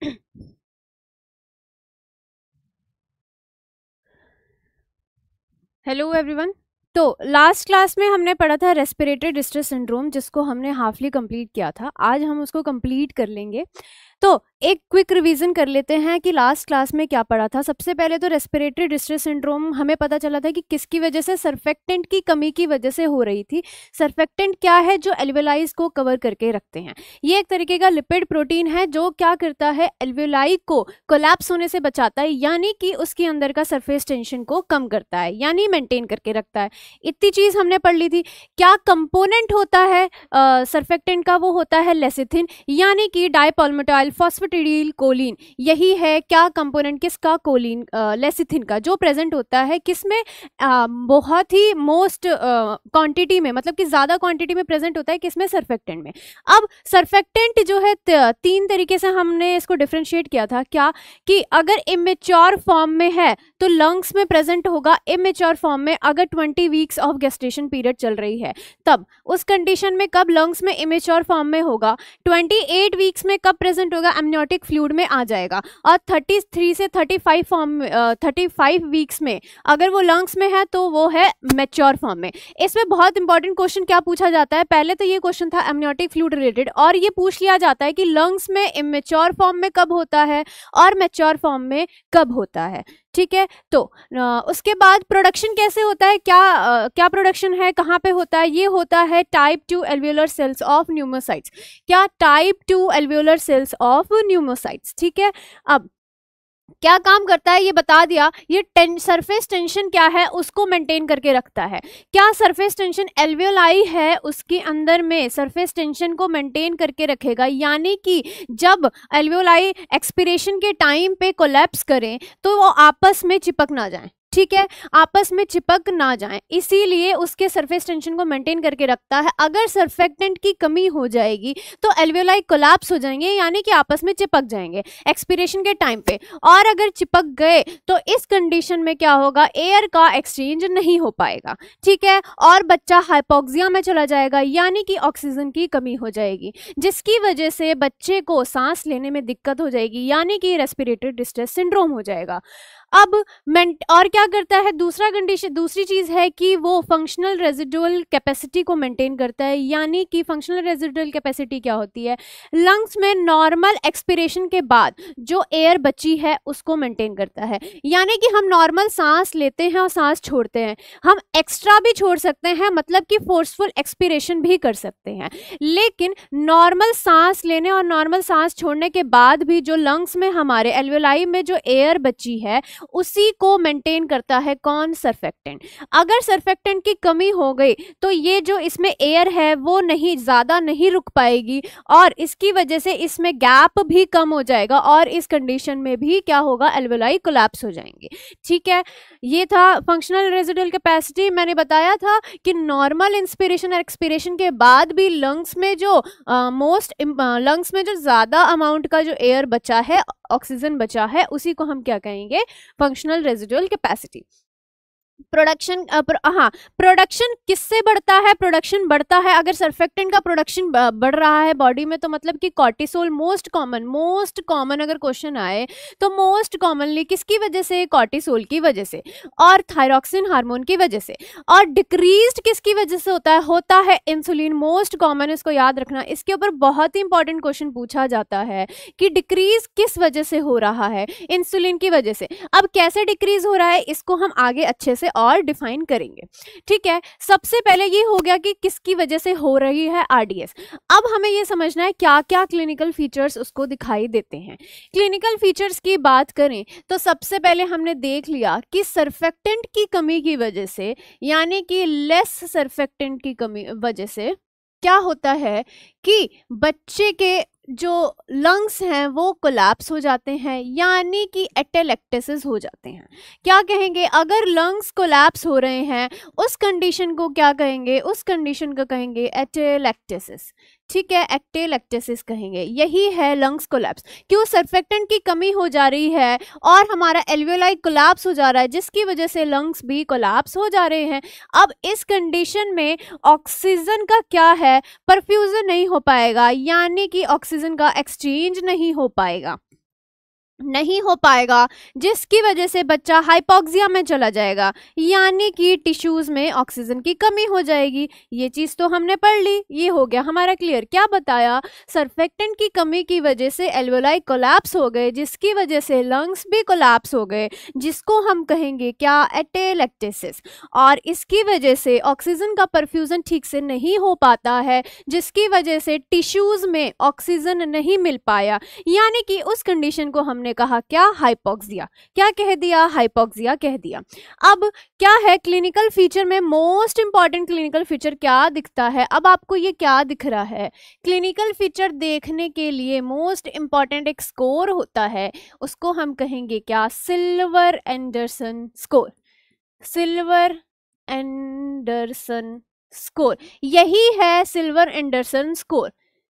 Hello everyone. तो last class में हमने पढ़ा था रेस्पिरेटरी डिस्ट्रेस सिंड्रोम, जिसको हमने हाफली कंप्लीट किया था। आज हम उसको कंप्लीट कर लेंगे। तो एक क्विक रिवीजन कर लेते हैं कि लास्ट क्लास में क्या पढ़ा था। सबसे पहले तो रेस्पिरेटरी डिस्ट्रेस सिंड्रोम हमें पता चला था कि किसकी वजह से, सर्फेक्टेंट की कमी की वजह से हो रही थी। सर्फेक्टेंट क्या है? जो एल्वेलाइज को कवर करके रखते हैं। ये एक तरीके का लिपिड प्रोटीन है जो क्या करता है, एल्वेलाई को कोलैप्स होने से बचाता है, यानी कि उसके अंदर का सरफेस टेंशन को कम करता है, यानी मेंटेन करके रखता है। इतनी चीज हमने पढ़ ली थी। क्या कंपोनेंट होता है सर्फेक्टेंट का? वो होता है लेसिथिन, यानी कि डाइपॉल्मेटाइल फॉस्फेटिडिल कोलिन। यही है क्या कंपोनेंट किसका? कोलिन, लेसिथिन का, जो प्रेजेंट होता है किसमें? बहुत ही मोस्ट क्वांटिटी में, मतलब कि ज्यादा क्वांटिटी में प्रेजेंट होता है किसमें? सर्फेक्टेंट में। अब सर्फेक्टेंट जो है तीन तरीके से हमने इसको डिफरेंशिएट किया था। क्या कि अगर इमेच्योर फॉर्म में है तो लंग्स में प्रेजेंट होगा। इमेच्योर फॉर्म में अगर 20 वीक्स ऑफ गेस्टेशन पीरियड चल रही है तब, उस कंडीशन में कब लंग्स में इमेच्योर फॉर्म में होगा? 28 वीक्स में कब प्रेजेंट होगा? एमनियोटिक फ्लूइड में आ जाएगा। और 33 से 35 फॉर्म 35 वीक्स में अगर वो लंग्स में है तो वो है मैच्योर फॉर्म में। इसमें बहुत इंपॉर्टेंट क्वेश्चन क्या पूछा जाता है? पहले तो ये क्वेश्चन था एमनियोटिक फ्लूइड रिलेटेड, और ये पूछ लिया जाता है कि लंग्स में इमेच्योर फॉर्म में कब होता है और मैच्योर फॉर्म में कब होता है। ठीक है। तो उसके बाद प्रोडक्शन कैसे होता है? क्या प्रोडक्शन है, कहाँ पे होता है? ये होता है type 2 alveolar cells of pneumocytes. क्या? Type 2 alveolar cells of pneumocytes. ठीक है। अब क्या काम करता है ये बता दिया। ये सरफेस टेंशन क्या है उसको मेंटेन करके रखता है। क्या सरफेस टेंशन? एल्वियोलाई है उसके अंदर में सरफेस टेंशन को मेंटेन करके रखेगा, यानी कि जब एल्वियोलाई एक्सपिरेशन के टाइम पे कोलैप्स करें तो वो आपस में चिपक ना जाएं। ठीक है, आपस में चिपक ना जाएं, इसीलिए उसके सरफेस टेंशन को मेंटेन करके रखता है। अगर सर्फेक्टेंट की कमी हो जाएगी तो एल्वियोलाई कोलैप्स हो जाएंगे, यानी कि आपस में चिपक जाएंगे एक्सपिरेशन के टाइम पे। और अगर चिपक गए तो इस कंडीशन में क्या होगा? एयर का एक्सचेंज नहीं हो पाएगा। ठीक है, और बच्चा हाइपोक्सिया में चला जाएगा, यानी कि ऑक्सीजन की कमी हो जाएगी, जिसकी वजह से बच्चे को सांस लेने में दिक्कत हो जाएगी, यानी कि रेस्पिरेटरी डिस्ट्रेस सिंड्रोम हो जाएगा। अब और क्या करता है? दूसरी चीज है कि वो फंक्शनल रेजिडुअल कैपेसिटी को मेंटेन करता है, यानी कि फंक्शनल रेजिडुअल कैपेसिटी क्या होती है? लंग्स में नॉर्मल एक्सपिरेशन के बाद जो एयर बची है उसको मेंटेन करता है, यानी कि हम नॉर्मल सांस लेते हैं और सांस छोड़ते हैं, हम एक्स्ट्रा भी छोड़ सकते हैं, मतलब कि फोर्सफुल एक्सपिरेशन भी कर सकते हैं। लेकिन नॉर्मल सांस लेने और नॉर्मल सांस छोड़ने के बाद भी जो लंग्स में हमारे एल्वियोलाई में जो एयर बची है उसी को मेंटेन करता है कौन? सर्फेक्टेंट। अगर सर्फेक्टेंट की कमी हो गई तो ये जो इसमें एयर है वो ज्यादा नहीं रुक पाएगी, और इसकी वजह से इसमें गैप भी कम हो जाएगा, और इस कंडीशन में भी क्या होगा? एल्वियोलाई कोलैप्स हो जाएंगे। ठीक है, ये था फंक्शनल रेजिडुअल कैपेसिटी। मैंने बताया था कि नॉर्मल इंस्पिरेशन और एक्सपिरेशन के बाद भी लंग्स में जो ज्यादा अमाउंट का जो एयर बचा है, ऑक्सीजन बचा है, उसी को हम क्या कहेंगे? Functional residual capacity. Production production किससे बढ़ता है? प्रोडक्शन बढ़ता है अगर सर्फेक्टेंट का प्रोडक्शन बढ़ रहा है बॉडी में, तो मतलब कि कॉर्टिसोल मोस्ट कॉमन अगर क्वेश्चन आए तो मोस्ट कॉमनली किसकी वजह से? कॉर्टिसोल की वजह से और थायरॉक्सिन हार्मोन की वजह से। और डिक्रीज्ड किसकी वजह से होता है इंसुलिन। मोस्ट कॉमन, इसको याद रखना। इसके ऊपर बहुत ही इंपॉर्टेंट क्वेश्चन पूछा जाता है कि डिक्रीज किस वजह से हो रहा है? इंसुलिन की वजह से। अब कैसे डिक्रीज हो रहा है इसको हम आगे अच्छे से और डिफाइन करेंगे। ठीक है, सबसे पहले ये हो गया कि किसकी वजह से हो रही है आरडीएस। अब हमें ये समझना है क्या क्या क्लिनिकल फीचर्स उसको दिखाई देते हैं। क्लिनिकल फीचर्स की बात करें तो सबसे पहले हमने देख लिया कि सर्फेक्टेंट की कमी की वजह से, यानी कि लेस सर्फेक्टेंट की कमी वजह से क्या होता है कि बच्चे के जो लंग्स हैं वो कोलैप्स हो जाते हैं, यानी कि एटेलेक्टेसिस हो जाते हैं। क्या कहेंगे? अगर लंग्स कोलैप्स हो रहे हैं उस कंडीशन को क्या कहेंगे? उस कंडीशन को कहेंगे एटेलेक्टेसिस। ठीक है, एटेलेक्टेसिस कहेंगे। यही है लंग्स कोलैप्स। क्यों? सर्फेक्टेंट की कमी हो जा रही है और हमारा एल्वियोलाई कोलैप्स हो जा रहा है, जिसकी वजह से लंग्स भी कोलैप्स हो जा रहे हैं। अब इस कंडीशन में ऑक्सीजन का क्या है? परफ्यूजन नहीं हो पाएगा, यानी कि ऑक्सीजन का एक्सचेंज नहीं हो पाएगा। नहीं हो पाएगा, जिसकी वजह से बच्चा हाइपोक्सिया में चला जाएगा, यानी कि टिश्यूज में ऑक्सीजन की कमी हो जाएगी। ये चीज तो हमने पढ़ ली, ये हो गया हमारा क्लियर। क्या बताया, सर्फेक्टेंट की कमी की वजह से एल्वेलाई कोलैप्स हो गए, जिसकी वजह से लंग्स भी कोलैप्स हो गए, जिसको हम कहेंगे क्या, एटेलेक्टेसिस। और इसकी वजह से ऑक्सीजन का परफ्यूजन ठीक से नहीं हो पाता है, जिसकी वजह से टिश्यूज में ऑक्सीजन नहीं मिल पाया, यानी कि उस कंडीशन को हमने कहा क्या, हाइपोक्सिया। क्या कह दिया, हाइपोक्सिया कह दिया। अब क्या है क्लिनिकल फीचर में, मोस्ट इंपॉर्टेंट क्लिनिकल फीचर क्या दिखता है। अब आपको ये क्या दिख रहा है, क्लिनिकल फीचर देखने के लिए मोस्ट इंपॉर्टेंट एक स्कोर होता है, उसको हम कहेंगे क्या, silver Anderson score. Silver Anderson score, यही है सिल्वर एंडरसन स्कोर।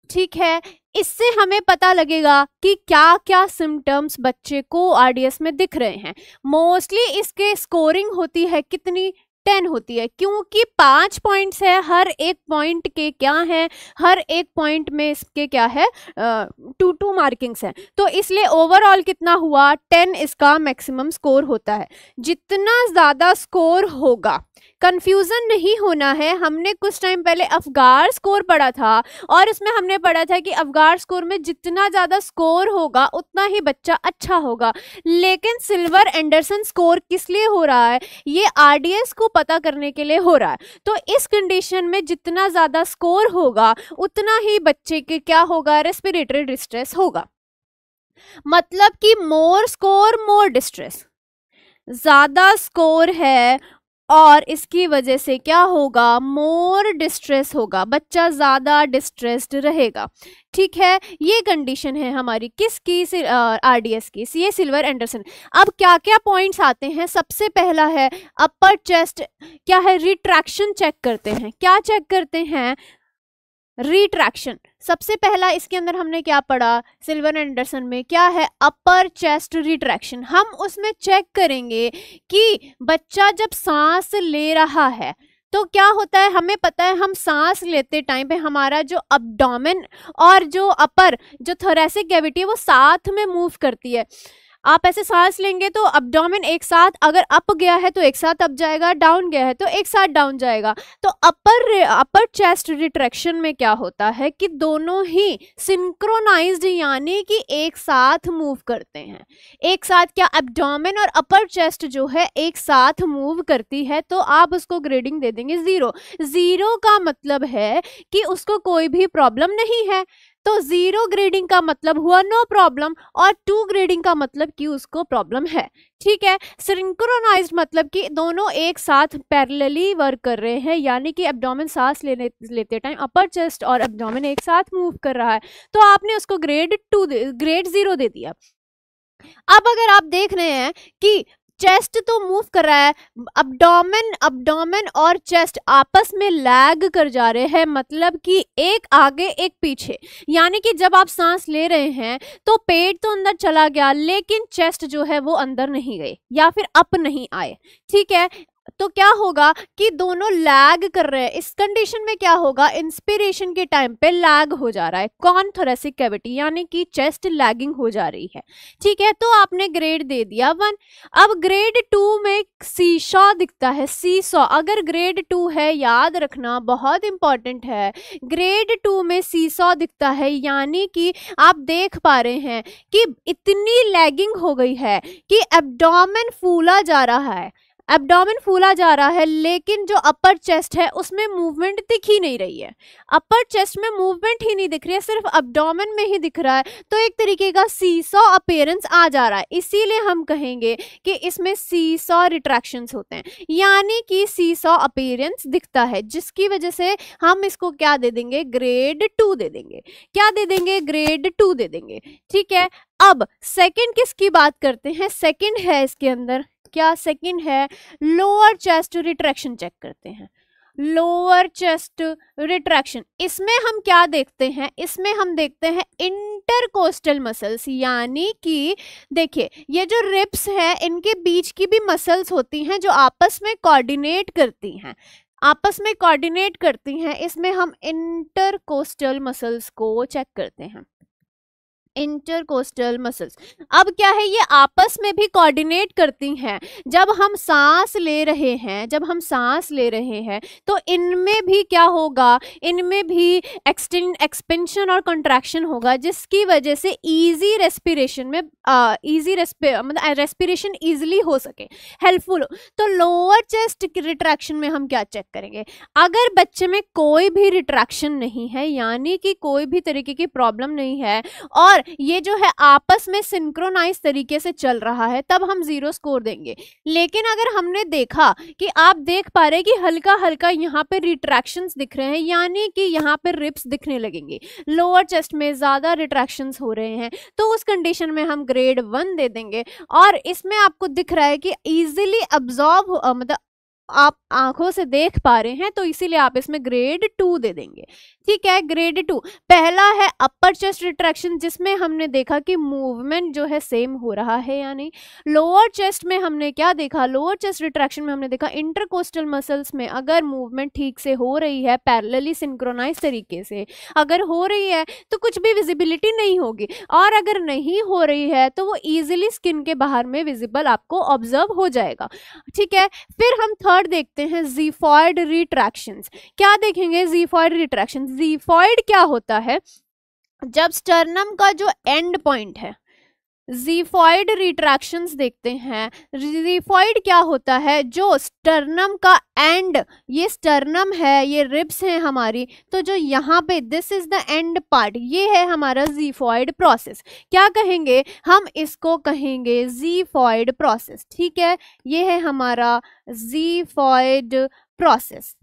ठीक है, इससे हमें पता लगेगा कि क्या क्या सिम्टम्स बच्चे को आरडीएस में दिख रहे हैं। मोस्टली इसके स्कोरिंग होती है कितनी, 10 होती है, क्योंकि 5 पॉइंट्स है, हर एक पॉइंट के क्या है, हर एक पॉइंट में इसके क्या है, 2 मार्किंग्स हैं, तो इसलिए ओवरऑल कितना हुआ, 10 इसका मैक्सिमम स्कोर होता है। जितना ज़्यादा स्कोर होगा, कंफ्यूजन नहीं होना है, हमने कुछ टाइम पहले अफगार स्कोर पढ़ा था और इसमें हमने पढ़ा था कि अफगार स्कोर में जितना ज़्यादा स्कोर होगा उतना ही बच्चा अच्छा होगा, लेकिन सिल्वर एंडरसन स्कोर किस लिए हो रहा है, ये आरडीएस को पता करने के लिए हो रहा है। तो इस कंडीशन में जितना ज़्यादा स्कोर होगा उतना ही बच्चे के क्या होगा, रेस्पिरेटरी डिस्ट्रेस होगा। मतलब कि मोर स्कोर मोर डिस्ट्रेस, ज़्यादा स्कोर है और इसकी वजह से क्या होगा, मोर डिस्ट्रेस होगा, बच्चा ज़्यादा डिस्ट्रेस्ड रहेगा। ठीक है, ये कंडीशन है हमारी किसकी, आरडीएस की, ये सिल्वर एंडरसन। अब क्या क्या पॉइंट्स आते हैं, सबसे पहला है अपर चेस्ट, क्या है, रिट्रैक्शन चेक करते हैं। क्या चेक करते हैं, रिट्रैक्शन। सबसे पहला इसके अंदर हमने क्या पढ़ा, सिल्वर एंडरसन में क्या है, अपर चेस्ट रिट्रैक्शन। हम उसमें चेक करेंगे कि बच्चा जब सांस ले रहा है तो क्या होता है, हमें पता है हम सांस लेते टाइम पे हमारा जो अब्डोमेन और जो अपर जो थोरैसिक कैविटी है वो साथ में मूव करती है। आप ऐसे सांस लेंगे तो अब्डोमेन एक साथ, अगर अप गया है तो एक साथ अप जाएगा, डाउन गया है तो एक साथ डाउन जाएगा। तो अपर चेस्ट रिट्रैक्शन में क्या होता है कि दोनों ही सिंक्रोनाइज्ड, यानी कि एक साथ मूव करते हैं। एक साथ क्या, एब्डोमेन और अपर चेस्ट जो है एक साथ मूव करती है, तो आप उसको ग्रेडिंग दे देंगे 0। 0 का मतलब है कि उसको कोई भी प्रॉब्लम नहीं है, तो 0 ग्रेडिंग का मतलब हुआ नो प्रॉब्लम, और 2 ग्रेडिंग का मतलब कि उसको प्रॉब्लम है। ठीक है, सिंक्रोनाइज्ड मतलब कि दोनों एक साथ पैरेलली वर्क कर रहे हैं, यानी कि एब्डोमेन सांस लेते टाइम अपर चेस्ट और एब्डोमेन एक साथ मूव कर रहा है, तो आपने उसको ग्रेड 0 दे दिया। अब अगर आप देख रहे हैं कि चेस्ट तो मूव कर रहा है, अब्डोमेन और चेस्ट आपस में लैग कर जा रहे हैं, मतलब कि एक आगे एक पीछे, यानी कि जब आप सांस ले रहे हैं तो पेट तो अंदर चला गया लेकिन चेस्ट जो है वो अंदर नहीं गए या फिर अप नहीं आए। ठीक है, तो क्या होगा कि दोनों लैग कर रहे हैं। इस कंडीशन में क्या होगा, इंस्पिरेशन के टाइम पे लैग हो जा रहा है, कौन, थोरैसिक कैविटी, यानी कि चेस्ट लैगिंग हो जा रही है। ठीक है, तो आपने ग्रेड दे दिया 1। अब ग्रेड 2 में सीसॉ दिखता है, सीसॉ अगर ग्रेड 2 है, याद रखना बहुत इंपॉर्टेंट है, ग्रेड 2 में सीसॉ दिखता है, यानी कि आप देख पा रहे हैं कि इतनी लैगिंग हो गई है कि एब्डोमेन फूला जा रहा है, एब्डोमेन फूला जा रहा है, लेकिन जो अपर चेस्ट है उसमें मूवमेंट दिख ही नहीं रही है, अपर चेस्ट में मूवमेंट ही नहीं दिख रही है, सिर्फ एब्डोमेन में ही दिख रहा है। तो एक तरीके का सीसॉ अपीयरेंस आ जा रहा है, इसीलिए हम कहेंगे कि इसमें सीसॉ रिट्रैक्शंस होते हैं, यानी कि सीसॉ अपीयरेंस दिखता है, जिसकी वजह से हम इसको क्या दे देंगे, ग्रेड 2 दे देंगे। क्या दे देंगे, ग्रेड 2 दे देंगे। ठीक है, अब सेकंड किसकी बात करते हैं, सेकंड है इसके अंदर क्या, सेकंड है लोअर चेस्ट रिट्रैक्शन चेक करते हैं, लोअर चेस्ट रिट्रैक्शन। इसमें हम क्या देखते हैं, इसमें हम देखते हैं इंटरकोस्टल मसल्स, यानी कि देखिए ये जो रिब्स है इनके बीच की भी मसल्स होती हैं जो आपस में कोऑर्डिनेट करती हैं, आपस में कोऑर्डिनेट करती हैं, इसमें हम इंटरकोस्टल मसल्स को चेक करते हैं। Intercostal muscles. अब क्या है, ये आपस में भी कोऑर्डिनेट करती हैं। जब हम सांस ले रहे हैं तो इनमें भी क्या होगा, इनमें भी एक्सपेंशन और कंट्रैक्शन होगा, जिसकी वजह से इजी रेस्पिरेशन में मतलब रेस्पिरेशन इजीली हो सके, हेल्पफुल हो। तो लोअर चेस्ट की रिट्रैक्शन में हम क्या चेक करेंगे, अगर बच्चे में कोई भी रिट्रैक्शन नहीं है, यानी कि कोई भी तरीके की प्रॉब्लम नहीं है और ये जो है आपस में सिंक्रोनाइज तरीके से चल रहा है, तब हम 0 स्कोर देंगे। लेकिन अगर हमने देखा कि आप देख पा रहे कि हल्का हल्का यहाँ पे रिट्रैक्शंस दिख रहे हैं, यानी कि यहाँ पे रिप्स दिखने लगेंगे, लोअर चेस्ट में ज्यादा रिट्रैक्शंस हो रहे हैं, तो उस कंडीशन में हम ग्रेड 1 दे देंगे। और इसमें आपको दिख रहा है कि इजीली अब्सॉर्ब मतलब आप आंखों से देख पा रहे हैं, तो इसीलिए आप इसमें ग्रेड 2 दे देंगे। ठीक है, ग्रेड 2 पहला है अपर चेस्ट रिट्रैक्शन, जिसमें हमने देखा कि मूवमेंट जो है सेम हो रहा है या नहीं। लोअर चेस्ट में हमने क्या देखा, लोअर चेस्ट रिट्रैक्शन में हमने देखा इंटरकोस्टल मसल्स में अगर मूवमेंट ठीक से हो रही है, पैरेलली सिंक्रोनाइज तरीके से अगर हो रही है, तो कुछ भी विजिबिलिटी नहीं होगी, और अगर नहीं हो रही है तो वो इजीली स्किन के बाहर में विजिबल आपको ऑब्जर्व हो जाएगा। ठीक है, फिर हम थर्ड देखते हैं ज़िफॉइड रिट्रैक्शंस। क्या देखेंगे ज़िफॉइड रिट्रैक्शन? ज़िफॉइड क्या होता है, जब स्टर्नम का जो एंड पॉइंट है, ज़िफॉइड रिट्रैक्शंस देखते हैं। ज़िफॉइड क्या होता है, जो स्टर्नम का एंड, ये स्टर्नम है, ये रिब्स हैं हमारी, तो जो यहाँ पे this is the end part, ये है हमारा ज़िफॉइड प्रोसेस। क्या कहेंगे हम इसको, कहेंगे ज़िफॉइड प्रोसेस। ठीक है, ये है हमारा ज़िफॉइड प्रोसेस।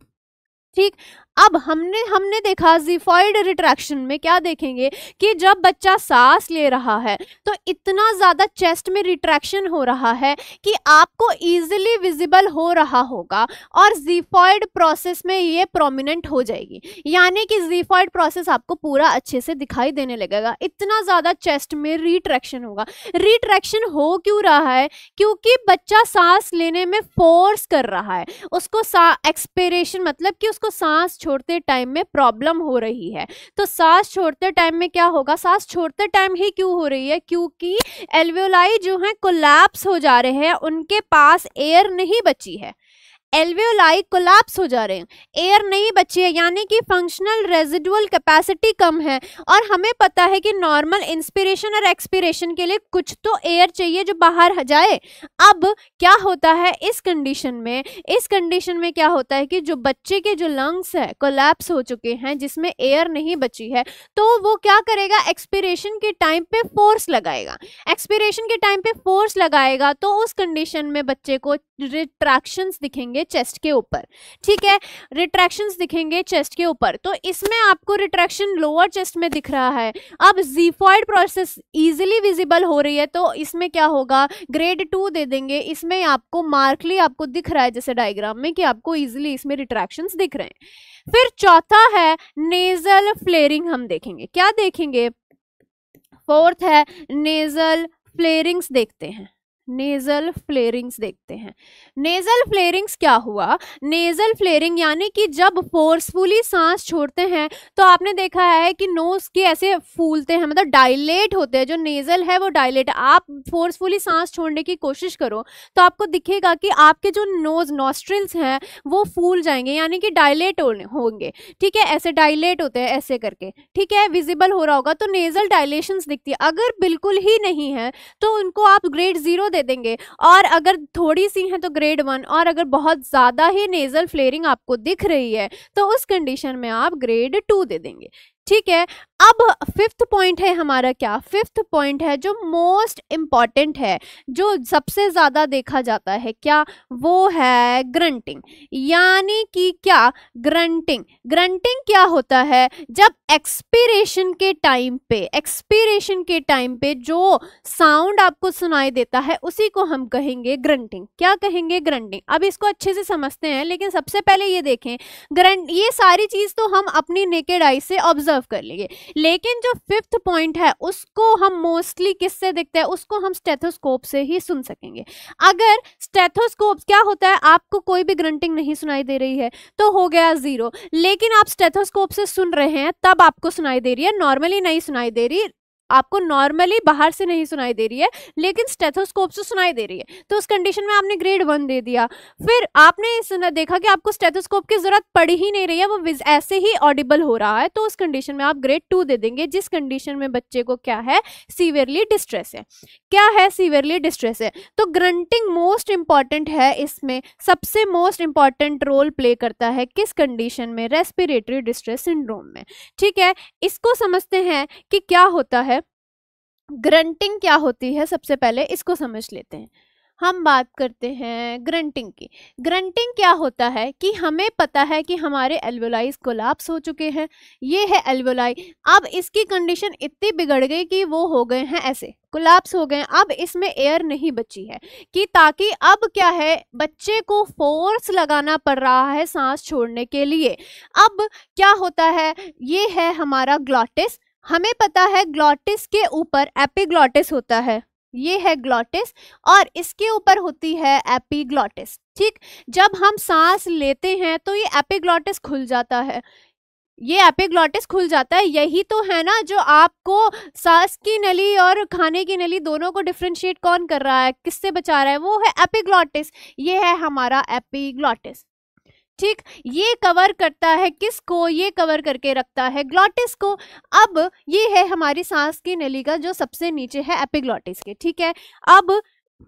ठीक, अब हमने देखा ज़िफॉइड रिट्रैक्शन में क्या देखेंगे कि जब बच्चा सांस ले रहा है तो इतना ज़्यादा चेस्ट में रिट्रैक्शन हो रहा है कि आपको इजीली विजिबल हो रहा होगा, और ज़िफॉइड प्रोसेस में ये प्रोमिनेंट हो जाएगी, यानी कि ज़िफॉइड प्रोसेस आपको पूरा अच्छे से दिखाई देने लगेगा। इतना ज़्यादा चेस्ट में रिट्रैक्शन होगा। रिट्रैक्शन हो क्यों रहा है, क्योंकि बच्चा सांस लेने में फोर्स कर रहा है, उसको एक्सपिरेशन मतलब कि उसको सांस छोड़ते टाइम में प्रॉब्लम हो रही है। तो सांस छोड़ते टाइम में क्या होगा, सांस छोड़ते टाइम ही क्यों हो रही है, क्योंकि एल्वियोलाई जो हैं कोलैप्स हो जा रहे हैं, उनके पास एयर नहीं बची है, एल्वियोलाई कोलैप्स हो जा रहे हैं, एयर नहीं बची है, यानी कि फंक्शनल रेजिडुअल कैपेसिटी कम है। और हमें पता है कि नॉर्मल इंस्पिरेशन और एक्सपिरेशन के लिए कुछ तो एयर चाहिए जो बाहर जाए। अब क्या होता है इस कंडीशन में क्या होता है कि जो बच्चे के जो लंग्स है कोलैप्स हो चुके हैं, जिसमें एयर नहीं बची है, तो वो क्या करेगा, एक्सपिरेशन के टाइम पे फोर्स लगाएगा। एक्सपिरेशन के टाइम पे फोर्स लगाएगा तो उस कंडीशन में बच्चे को रिट्रैक्शंस दिखेंगे चेस्ट के ऊपर। ठीक है, रिट्रैक्शंस दिखेंगे चेस्ट के ऊपर, तो इसमें आपको रिट्रैक्शन लोअर चेस्ट में दिख रहा है। अब ज़िफॉइड प्रोसेस इजीली विजिबल हो रही है, तो इसमें क्या होगा, ग्रेड 2 दे देंगे। इसमें आपको मार्कली आपको दिख रहा है जैसे डायग्राम में कि आपको इजीली इसमें रिट्रैक्शंस दिख रहे हैं। फिर चौथा है नेजल फ्लेयरिंग, हम देखेंगे। क्या देखेंगे, फोर्थ है नेजल फ्लेयरिंग्स देखते हैं। नेजल फ्लेयरिंग्स देखते हैं। नेजल फ्लेयरिंग्स क्या हुआ, नेजल फ्लेयरिंग यानी कि जब फोर्सफुली सांस छोड़ते हैं तो आपने देखा है कि नोज के ऐसे फूलते हैं, मतलब डायलेट होते हैं, जो नेजल है वो डायलेट। आप फोर्सफुली सांस छोड़ने की कोशिश करो तो आपको दिखेगा कि आपके जो नोज नॉस्ट्रिल्स हैं वो फूल जाएंगे, यानी कि डायलेट होंगे। ठीक है, ऐसे डायलेट होते हैं ऐसे करके। ठीक है, विजिबल हो रहा होगा तो नेजल डायलेशंस दिखती है। अगर बिल्कुल ही नहीं है तो उनको आप ग्रेड 0 दे देंगे, और अगर थोड़ी सी है तो ग्रेड 1, और अगर बहुत ज्यादा ही नेजल फ्लेयरिंग आपको दिख रही है तो उस कंडीशन में आप ग्रेड 2 दे देंगे। ठीक है, अब फिफ्थ पॉइंट है हमारा, क्या फिफ्थ पॉइंट है जो मोस्ट इंपॉर्टेंट है, जो सबसे ज्यादा देखा जाता है, क्या वो है ग्रंटिंग। यानी कि क्या, ग्रंटिंग। ग्रंटिंग क्या होता है, जब एक्सपीरेशन के टाइम पे जो साउंड आपको सुनाई देता है उसी को हम कहेंगे ग्रंटिंग। क्या कहेंगे, ग्रंटिंग। अब इसको अच्छे से समझते हैं, लेकिन सबसे पहले ये देखें, ग्रंट, ये सारी चीज तो हम अपनी नेकेड आई से ऑब्जर्व कर लेंगे, लेकिन जो फिफ्थ पॉइंट है उसको हम मोस्टली किससे देखते हैं, उसको हम स्टेथोस्कोप से ही सुन सकेंगे। अगर स्टेथोस्कोप, क्या होता है, आपको कोई भी ग्रंटिंग नहीं सुनाई दे रही है तो हो गया 0, लेकिन आप स्टेथोस्कोप से सुन रहे हैं तब आपको सुनाई दे रही है, नॉर्मली नहीं सुनाई दे रही। आपको नॉर्मली बाहर से नहीं सुनाई दे रही है लेकिन स्टेथोस्कोप से सुनाई दे रही है, तो उस कंडीशन में आपने ग्रेड 1 दे दिया। फिर आपने देखा कि आपको स्टेथोस्कोप की जरूरत पड़ ही नहीं रही है, वो ऐसे ही ऑडिबल हो रहा है, तो उस कंडीशन में आप ग्रेड 2 दे देंगे, जिस कंडीशन में बच्चे को क्या है, सीवियरली डिस्ट्रेस है। क्या है, सीवियरली डिस्ट्रेस है। तो ग्रंटिंग मोस्ट इंपॉर्टेंट है, इसमें सबसे मोस्ट इंपॉर्टेंट रोल प्ले करता है किस कंडीशन में, रेस्पिरेटरी डिस्ट्रेस सिंड्रोम में। ठीक है, इसको समझते हैं कि क्या होता है, ग्रंटिंग क्या होती है। सबसे पहले इसको समझ लेते हैं। हम बात करते हैं ग्रंटिंग की। ग्रंटिंग क्या होता है कि हमें पता है कि हमारे एल्वोलाई कोलैप्स हो चुके हैं, ये है एल्वोलाई। अब इसकी कंडीशन इतनी बिगड़ गई कि वो हो गए हैं ऐसे, कोलैप्स हो गए। अब इसमें एयर नहीं बची है कि ताकि अब क्या है, बच्चे को फोर्स लगाना पड़ रहा है सांस छोड़ने के लिए। अब क्या होता है, ये है हमारा ग्लॉटिस। हमें पता है ग्लॉटिस के ऊपर एपिग्लॉटिस होता है, ये है ग्लॉटिस, और इसके ऊपर होती है एपिग्लॉटिस। ठीक, जब हम सांस लेते हैं तो ये एपिग्लॉटिस खुल जाता है, ये एपिग्लॉटिस खुल जाता है। यही तो है ना जो आपको सांस की नली और खाने की नली दोनों को डिफरेंशिएट कौन कर रहा है, किससे बचा रहा है, वो है एपिग्लॉटिस। ये है हमारा एपिग्लॉटिस। ठीक, ये कवर करता है किसको, ये कवर करके रखता है ग्लॉटिस को। अब ये है हमारी सांस की नली का जो सबसे नीचे है एपिग्लॉटिस के। ठीक है, अब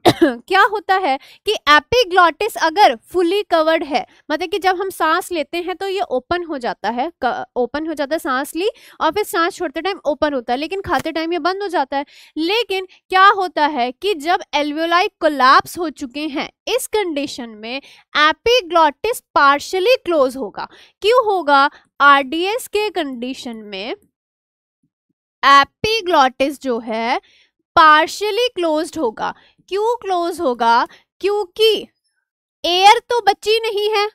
क्या होता है कि एपिग्लॉटिस अगर फुली कवर्ड है, मतलब कि जब हम सांस लेते हैं तो ये ओपन हो जाता है, सांस ली और फिर सांस छोड़ते टाइम ओपन होता है, लेकिन खाते टाइम ये बंद हो जाता है। लेकिन क्या होता है कि जब एल्वियोलाई कोलैप्स हो चुके हैं, इस कंडीशन में एपिग्लॉटिस पार्शियली क्लोज होगा। क्यों होगा, आरडीएस के कंडीशन में एपिग्लॉटिस जो है पार्शियली क्लोज्ड होगा। क्यों क्लोज होगा, क्योंकि एयर तो बची नहीं है,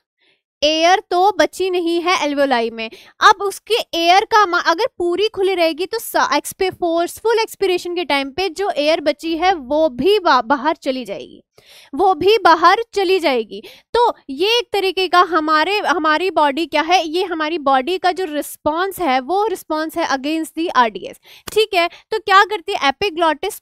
एयर तो बची नहीं है एल्वियोलाई में। अब उसके एयर का अगर पूरी खुली रहेगी तो फोर्सफुल एक्सपिरेशन के टाइम पे जो एयर बची है वो भी बाहर चली जाएगी, वो भी बाहर चली जाएगी। तो ये एक तरीके का हमारी बॉडी क्या है, ये हमारी बॉडी का जो रिस्पॉन्स है वो रिस्पॉन्स है अगेंस्ट दी आरडीएस। ठीक है, तो क्या करती है, एपिग्लॉटिस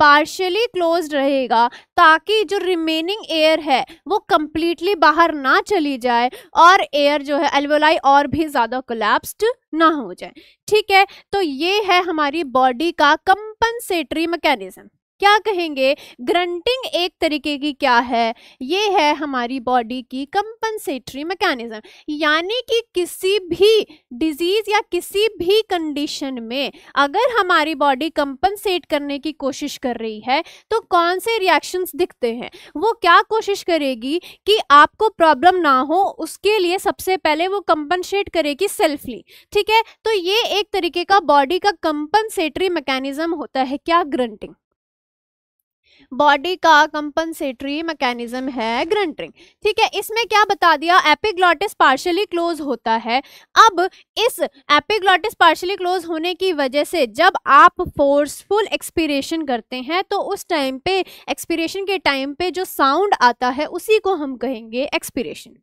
पार्शियली क्लोज्ड रहेगा ताकि जो रिमेनिंग एयर है वो कंप्लीटली बाहर ना चली जाए और एयर जो है एल्वियोलाई और भी ज्यादा कोलैप्स्ड ना हो जाए। ठीक है, तो ये है हमारी बॉडी का कंपनसेटरी मैकेनिज्म। क्या कहेंगे, ग्रंटिंग एक तरीके की क्या है, ये है हमारी बॉडी की कंपनसेटरी मैकेनिज्म। यानी कि किसी भी डिजीज या किसी भी कंडीशन में अगर हमारी बॉडी कंपनसेट करने की कोशिश कर रही है तो कौन से रिएक्शंस दिखते हैं, वो क्या कोशिश करेगी कि आपको प्रॉब्लम ना हो, उसके लिए सबसे पहले वो कंपनसेट करेगी सेल्फली। ठीक है, तो ये एक तरीके का बॉडी का कंपनसेटरी मैकेनिज्म होता है, क्या, ग्रंटिंग। बॉडी का कंपनसेटरी मैकेनिज्म है ग्रंटिंग। ठीक है, इसमें क्या बता दिया, एपिग्लॉटिस पार्शियली क्लोज होता है। अब इस एपिग्लॉटिस पार्शियली क्लोज होने की वजह से जब आप फोर्सफुल एक्सपिरेशन करते हैं तो उस टाइम पे, एक्सपिरेशन के टाइम पे जो साउंड आता है उसी को हम कहेंगे एक्सपिरेशन,